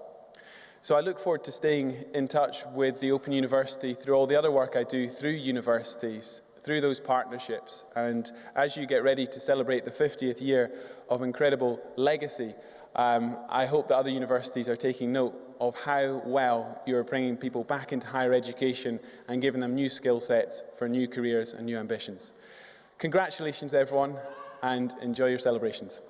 So I look forward to staying in touch with the Open University through all the other work I do through universities, through those partnerships. And as you get ready to celebrate the 50th year of incredible legacy, I hope that other universities are taking note of how well you're bringing people back into higher education and giving them new skill sets for new careers and new ambitions. Congratulations, everyone, and enjoy your celebrations.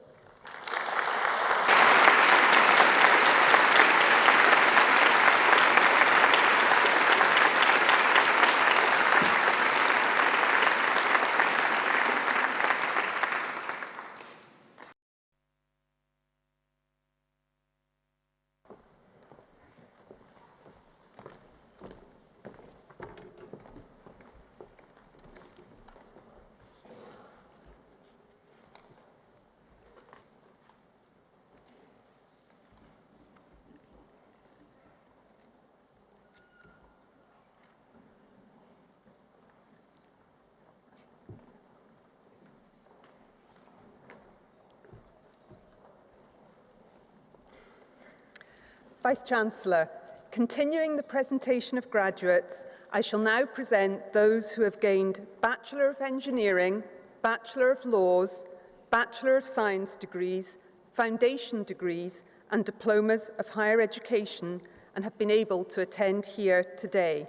Vice-Chancellor, continuing the presentation of graduates, I shall now present those who have gained Bachelor of Engineering, Bachelor of Laws, Bachelor of Science degrees, foundation degrees and diplomas of higher education and have been able to attend here today.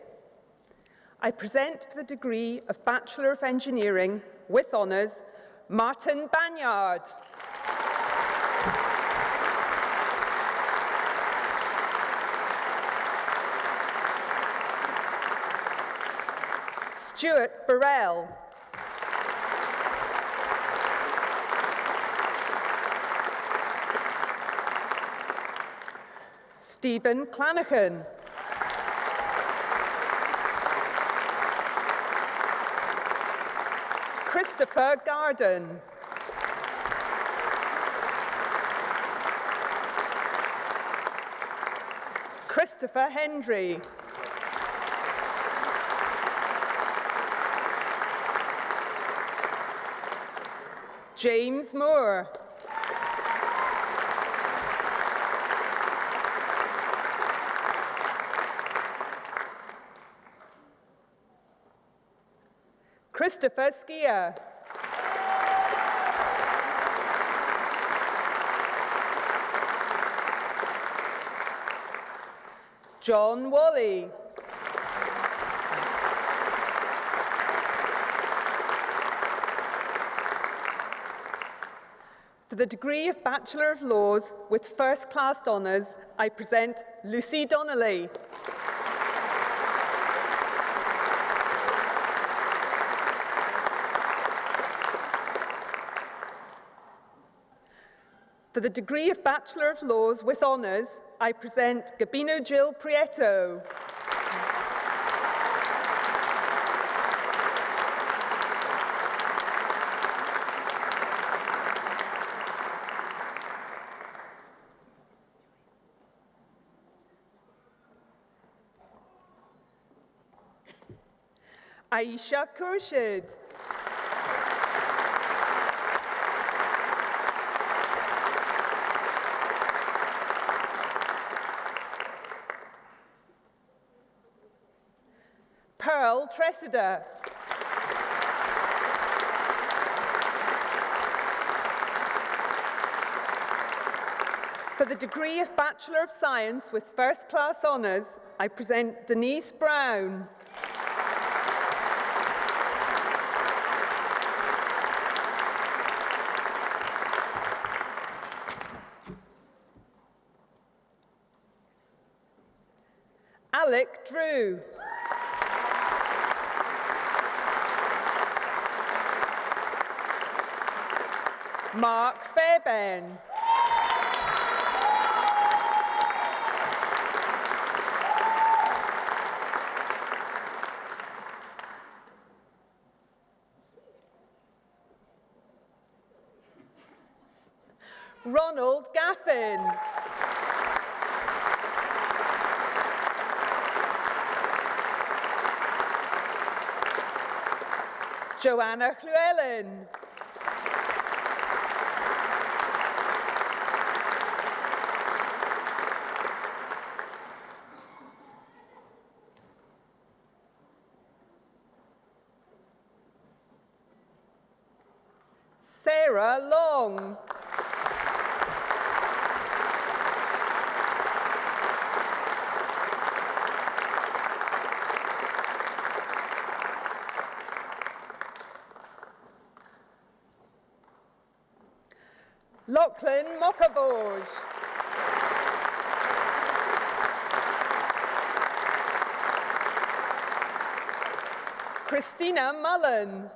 I present for the degree of Bachelor of Engineering with honours, Martin Banyard. Stuart Burrell. Stephen Clanahan. Christopher Garden. Christopher Hendry. James Moore. Christopher Skia. John Wally. For the degree of Bachelor of Laws with first-class honours, I present Lucy Donnelly. For the degree of Bachelor of Laws with honours, I present Gabino Jill Prieto. Aisha Khurshid. Pearl Tressida. For the degree of Bachelor of Science with first-class honours, I present Denise Brown. Alec Drew. Mark Fairbairn. Ronald Gaffin. Joanna Llewellyn. Sarah Long. Lachlan Mockaborge. Christina Mullen.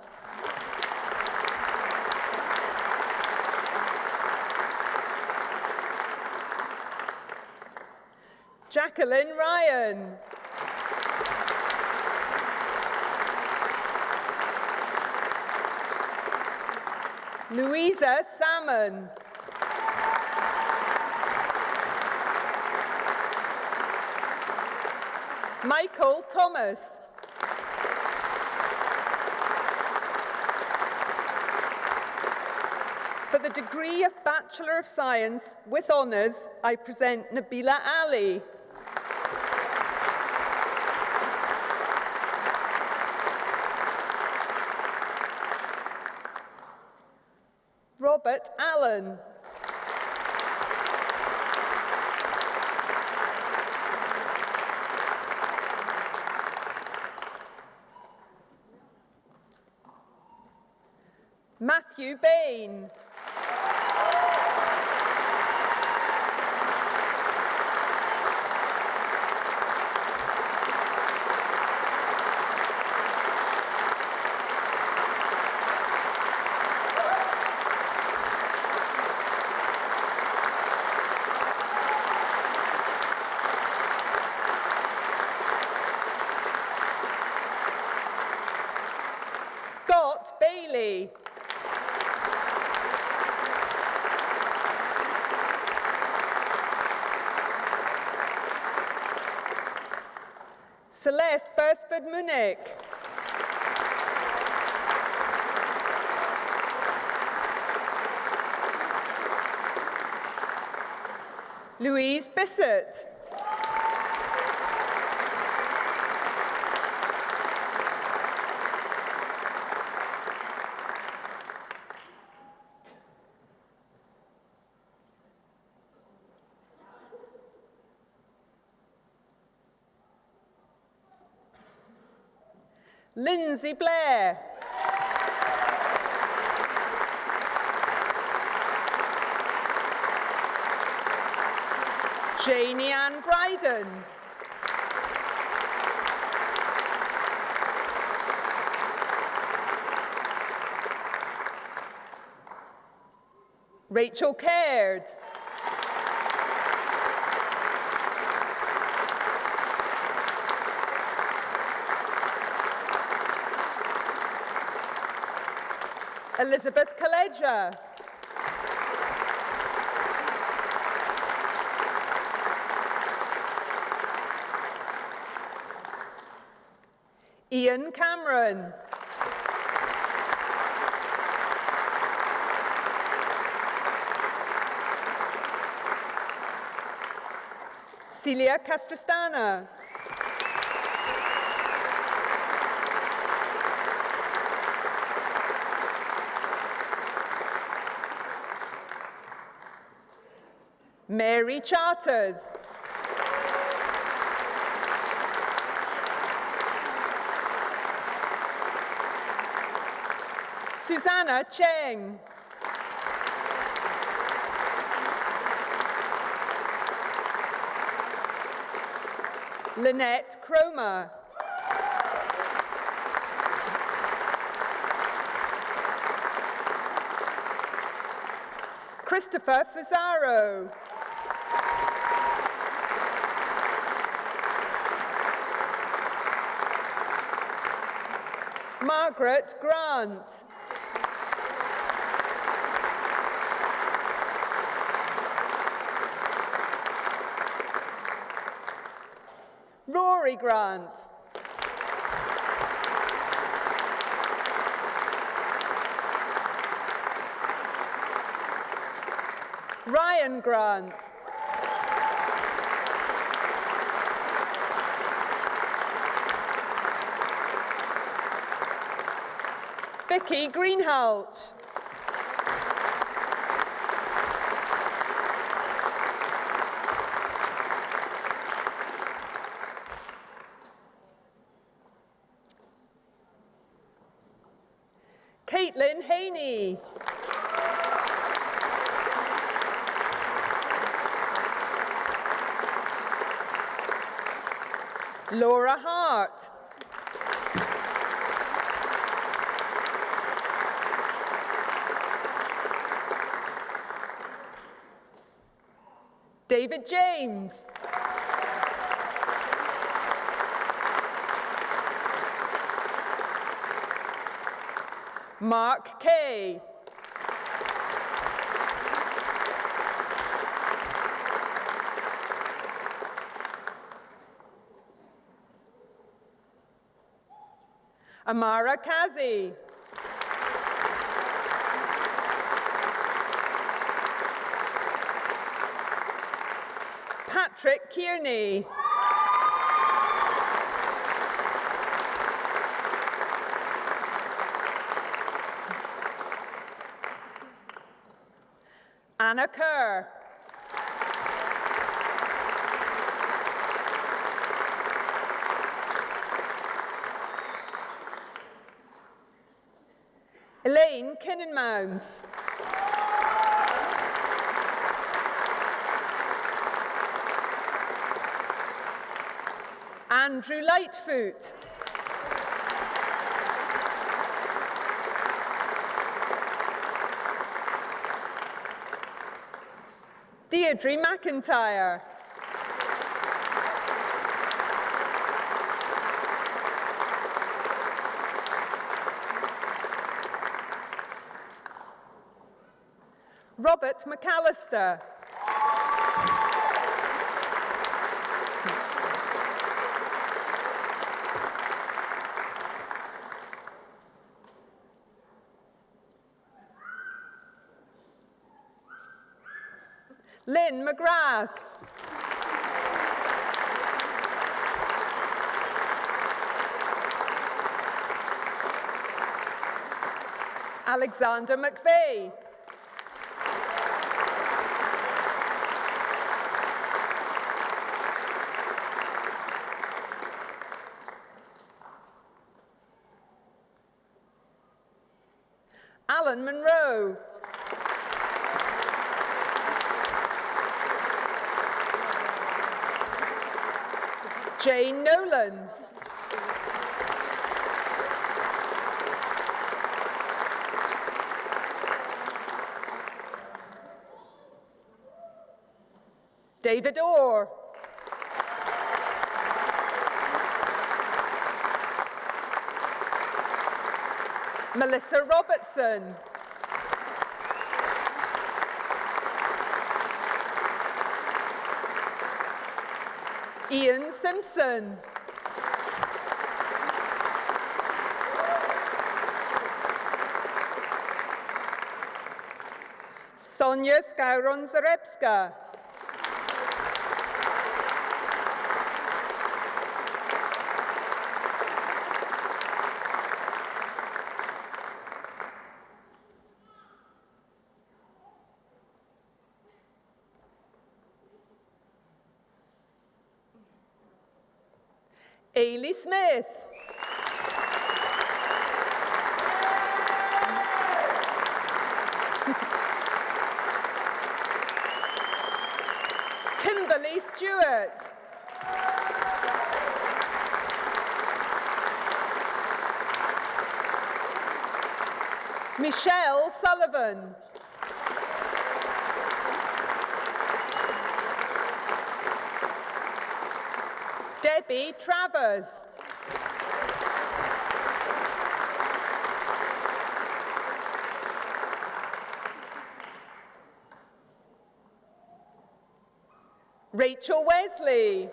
Jacqueline Ryan. Louisa Salmon. Michael Thomas. For For the degree of Bachelor of Science with honours, I present Nabila Ali. Robert Allen. Matthew Bain. Scott Bailey. Celeste Beresford Munich. Louise Bissett. Lindsay Blair. Janie Ann Bryden. Rachel Caird. Elizabeth Kaleja. Ian Cameron. Celia Castristana. Mary Charters. Susanna Cheng. Lynette Cromer. Christopher Fusaro. Margaret Grant. Rory Grant. Ryan Grant. Vicky Greenhalgh. Caitlin Haney. Laura Hart. David James. Mark Kay. Amara Kazi. Patrick Kearney. Anna Kerr. Elaine Kinnenmouth. Andrew Lightfoot. Deirdre McIntyre. Robert McAllister. Lynn McGrath. Alexander McVeigh. Alan Monroe. Jane Nolan. David Orr. Melissa Robertson. Ian Simpson. Sonia Skowron-Zarebska. Ailey Smith. Kimberly Stewart. Michelle Sullivan. Debbie Travers. Rachel Wesley.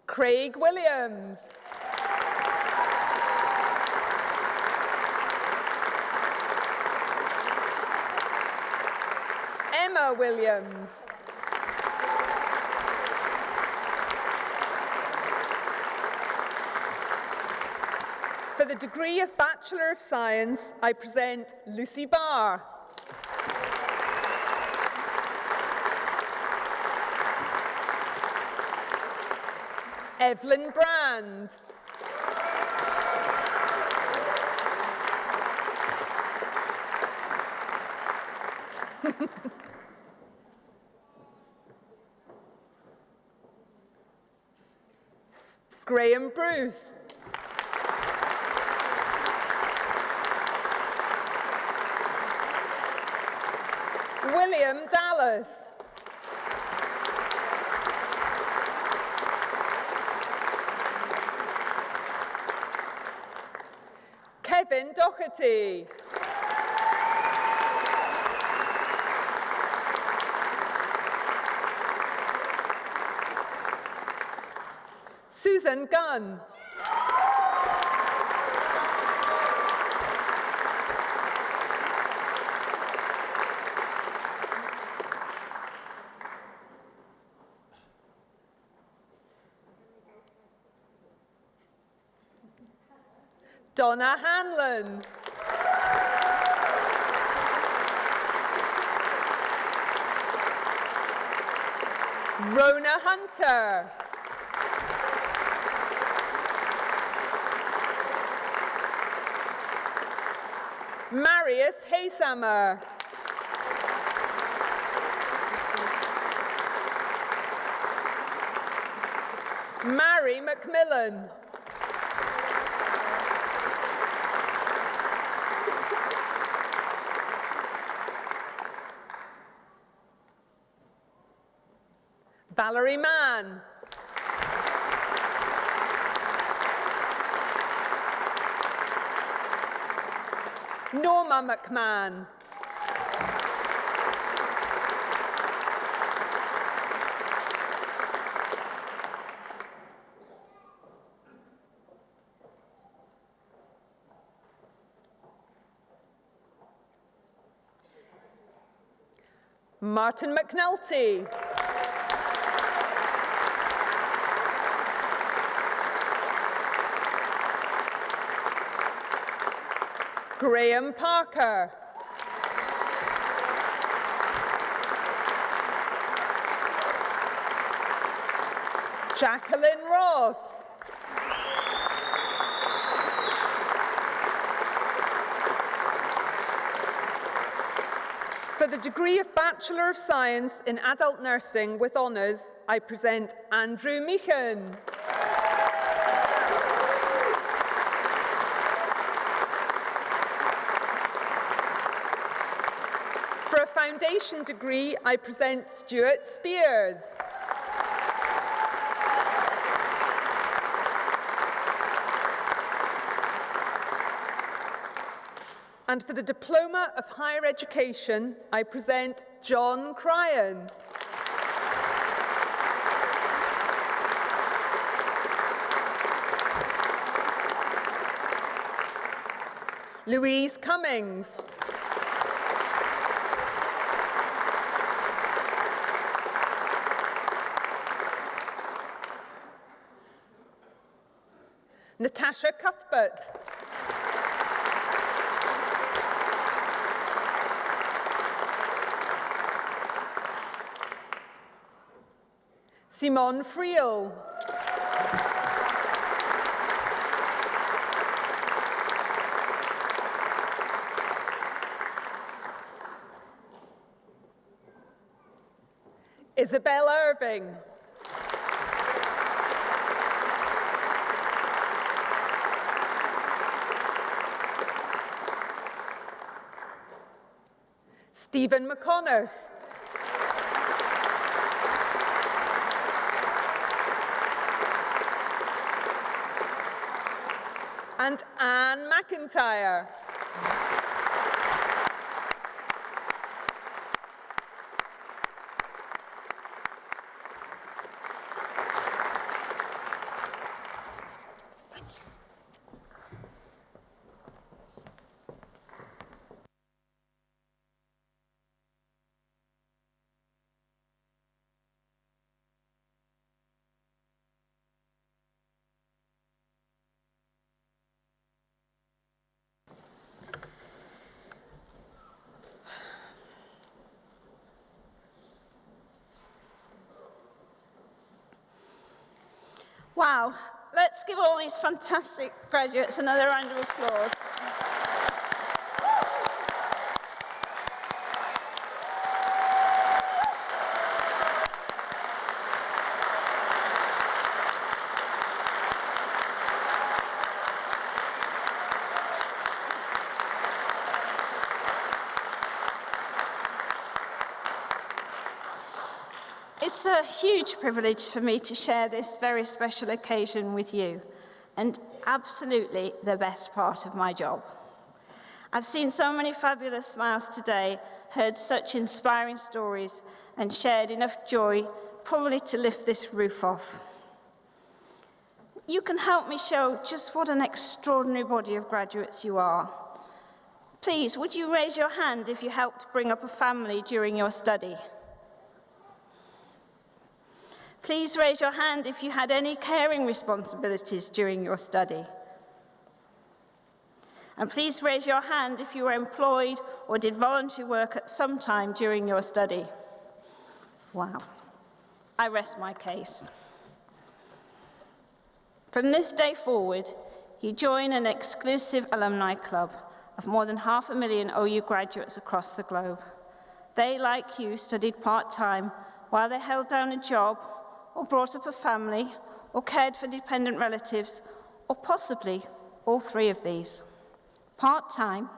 Craig Williams. Emma Williams. For the degree of Bachelor of Science, I present Lucy Barr. Evelyn Brand. Graham Bruce. William Dallas. Kevin Doherty. Susan Gunn. Donna Hanlon. Rona Hunter. Marius Haysamer. Mary Macmillan. Valerie Mann. Norma McMahon. Martin McNulty. Graham Parker. Jacqueline Ross. For the degree of Bachelor of Science in Adult Nursing with honours, I present Andrew Meechan. For a foundation degree, I present Stuart Spears. And for the Diploma of Higher Education, I present John Cryan. Louise Cummings. Natasha Cuthbert. Simone Friel. Isabel Irving. Stephen McConnell. And Anne McIntyre. Wow, let's give all these fantastic graduates another round of applause. It's a huge privilege for me to share this very special occasion with you, and absolutely the best part of my job. I've seen so many fabulous smiles today, heard such inspiring stories, and shared enough joy probably to lift this roof off. you can help me show just what an extraordinary body of graduates you are. Please, would you raise your hand if you helped bring up a family during your study? Please raise your hand if you had any caring responsibilities during your study. And please raise your hand if you were employed or did voluntary work at some time during your study. Wow. I rest my case. From this day forward, you join an exclusive alumni club of more than 500,000 OU graduates across the globe. They, like you, studied part-time while they held down a job, or brought up a family, or cared for dependent relatives, or possibly all three of these. Part-time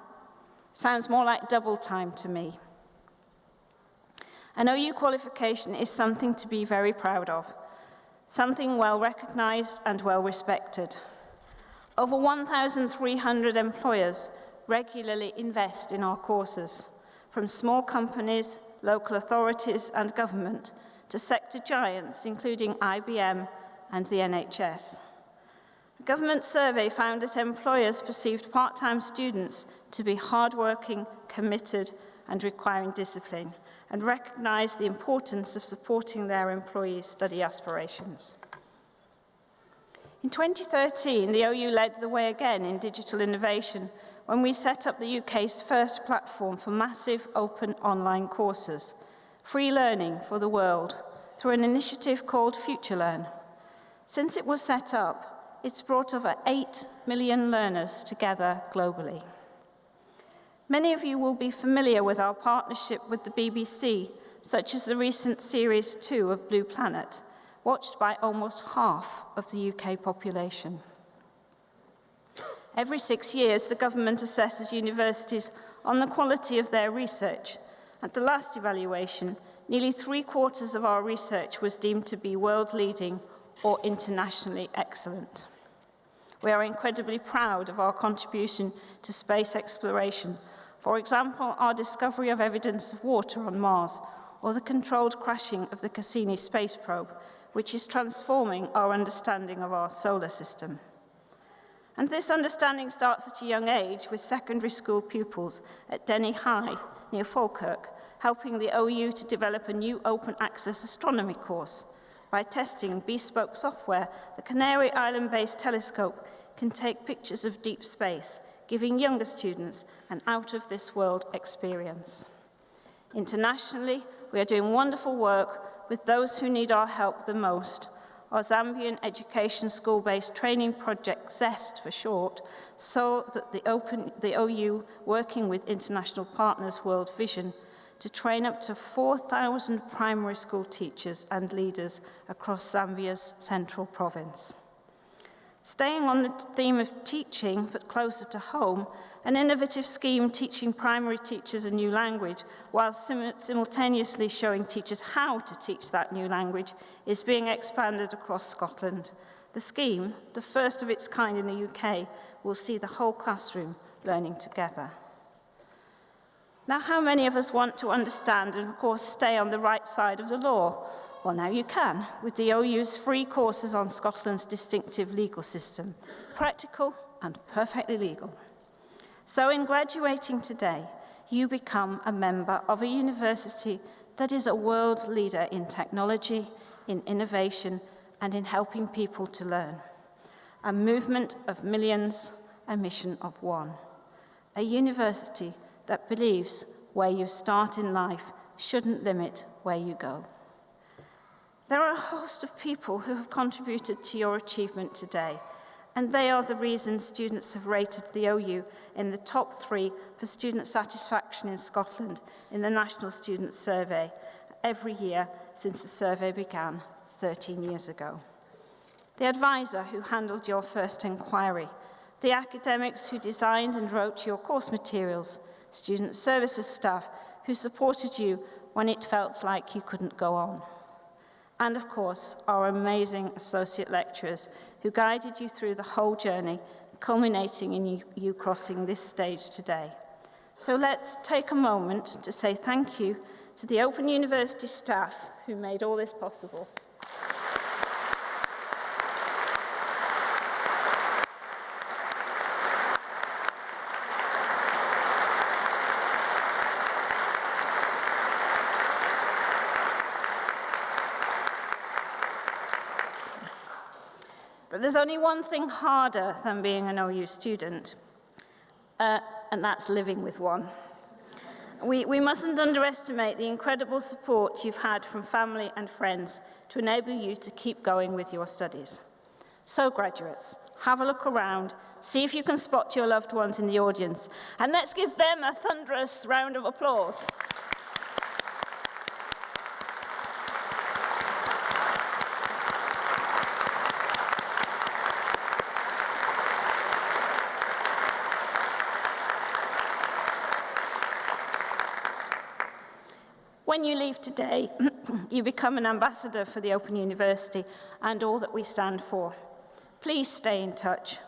sounds more like double time to me. An OU qualification is something to be very proud of, something well recognized and well respected. Over 1,300 employers regularly invest in our courses, from small companies, local authorities and government, to sector giants, including IBM and the NHS. A government survey found that employers perceived part-time students to be hardworking, committed, and requiring discipline, and recognized the importance of supporting their employees' study aspirations. In 2013, the OU led the way again in digital innovation when we set up the UK's first platform for massive open online courses, free learning for the world, through an initiative called FutureLearn. Since it was set up, it's brought over 8 million learners together globally. Many of you will be familiar with our partnership with the BBC, such as the recent Series 2 of Blue Planet, watched by almost half of the UK population. Every 6 years, the government assesses universities on the quality of their research. At the last evaluation, nearly 3/4 of our research was deemed to be world-leading or internationally excellent. We are incredibly proud of our contribution to space exploration. For example, our discovery of evidence of water on Mars, or the controlled crashing of the Cassini space probe, which is transforming our understanding of our solar system. And this understanding starts at a young age with secondary school pupils at Denny High, near Falkirk, helping the OU to develop a new open access astronomy course. By testing bespoke software, the Canary Island-based telescope can take pictures of deep space, giving younger students an out-of-this-world experience. Internationally, we are doing wonderful work with those who need our help the most. Our Zambian education school-based training project, ZEST for short, saw that the OU, working with international partners World Vision, to train up to 4,000 primary school teachers and leaders across Zambia's central province. Staying on the theme of teaching, but closer to home, an innovative scheme teaching primary teachers a new language while simultaneously showing teachers how to teach that new language is being expanded across Scotland. The scheme, the first of its kind in the UK, will see the whole classroom learning together. Now, how many of us want to understand and, of course, stay on the right side of the law? Well, now you can, with the OU's free courses on Scotland's distinctive legal system, practical and perfectly legal. So in graduating today, you become a member of a university that is a world leader in technology, in innovation, and in helping people to learn. A movement of millions, a mission of one. A university that believes where you start in life shouldn't limit where you go. There are a host of people who have contributed to your achievement today, and they are the reasons students have rated the OU in the top 3 for student satisfaction in Scotland in the National Student Survey every year since the survey began 13 years ago. The advisor who handled your first inquiry, the academics who designed and wrote your course materials, student services staff who supported you when it felt like you couldn't go on. And of course, our amazing associate lecturers who guided you through the whole journey, culminating in you crossing this stage today. So let's take a moment to say thank you to the Open University staff who made all this possible. But there's only one thing harder than being an OU student, and that's living with one. We mustn't underestimate the incredible support you've had from family and friends to enable you to keep going with your studies. So graduates, have a look around, see if you can spot your loved ones in the audience, and let's give them a thunderous round of applause. When you leave today, you become an ambassador for the Open University and all that we stand for. Please stay in touch.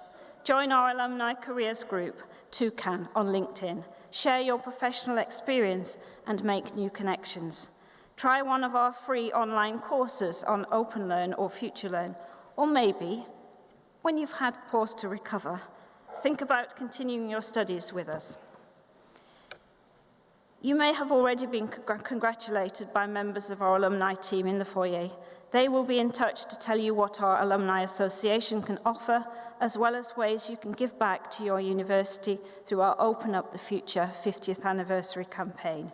Join our alumni careers group, Toucan, on LinkedIn. Share your professional experience and make new connections. Try one of our free online courses on OpenLearn or FutureLearn. Or maybe, when you've had pause to recover, think about continuing your studies with us. You may have already been congratulated by members of our alumni team in the foyer. They will be in touch to tell you what our Alumni Association can offer, as well as ways you can give back to your university through our Open Up the Future 50th anniversary campaign.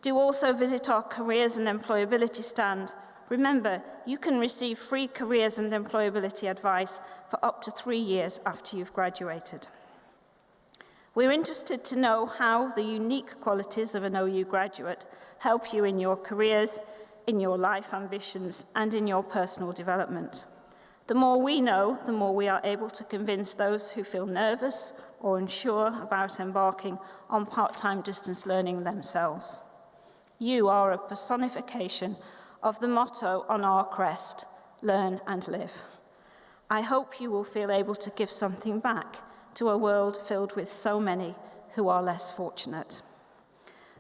Do also visit our Careers and Employability stand. Remember, you can receive free careers and employability advice for up to 3 years after you've graduated. We're interested to know how the unique qualities of an OU graduate help you in your careers, in your life ambitions, and in your personal development. The more we know, the more we are able to convince those who feel nervous or unsure about embarking on part-time distance learning themselves. You are a personification of the motto on our crest, learn and live. I hope you will feel able to give something back to a world filled with so many who are less fortunate.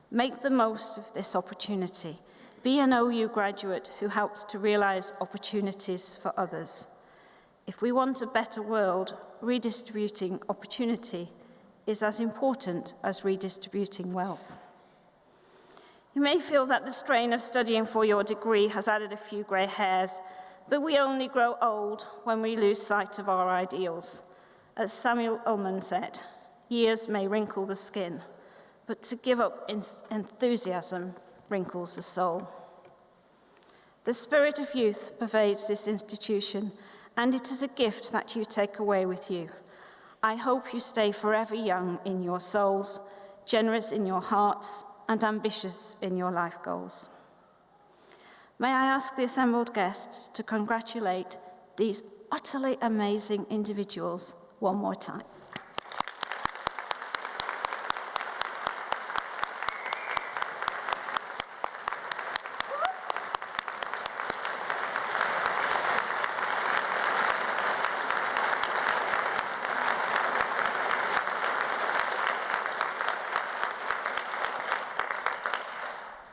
Make the most of this opportunity. Be an OU graduate who helps to realize opportunities for others. If we want a better world, redistributing opportunity is as important as redistributing wealth. You may feel that the strain of studying for your degree has added a few grey hairs, but we only grow old when we lose sight of our ideals. As Samuel Ullman said, years may wrinkle the skin, but to give up enthusiasm wrinkles the soul. The spirit of youth pervades this institution, and it is a gift that you take away with you. I hope you stay forever young in your souls, generous in your hearts, and ambitious in your life goals. May I ask the assembled guests to congratulate these utterly amazing individuals one more time.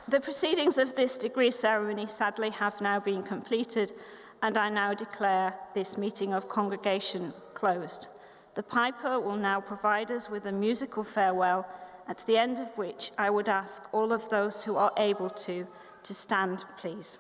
The proceedings of this degree ceremony sadly have now been completed, and I now declare this meeting of congregation closed. The piper will now provide us with a musical farewell, at the end of which I would ask all of those who are able to stand, please.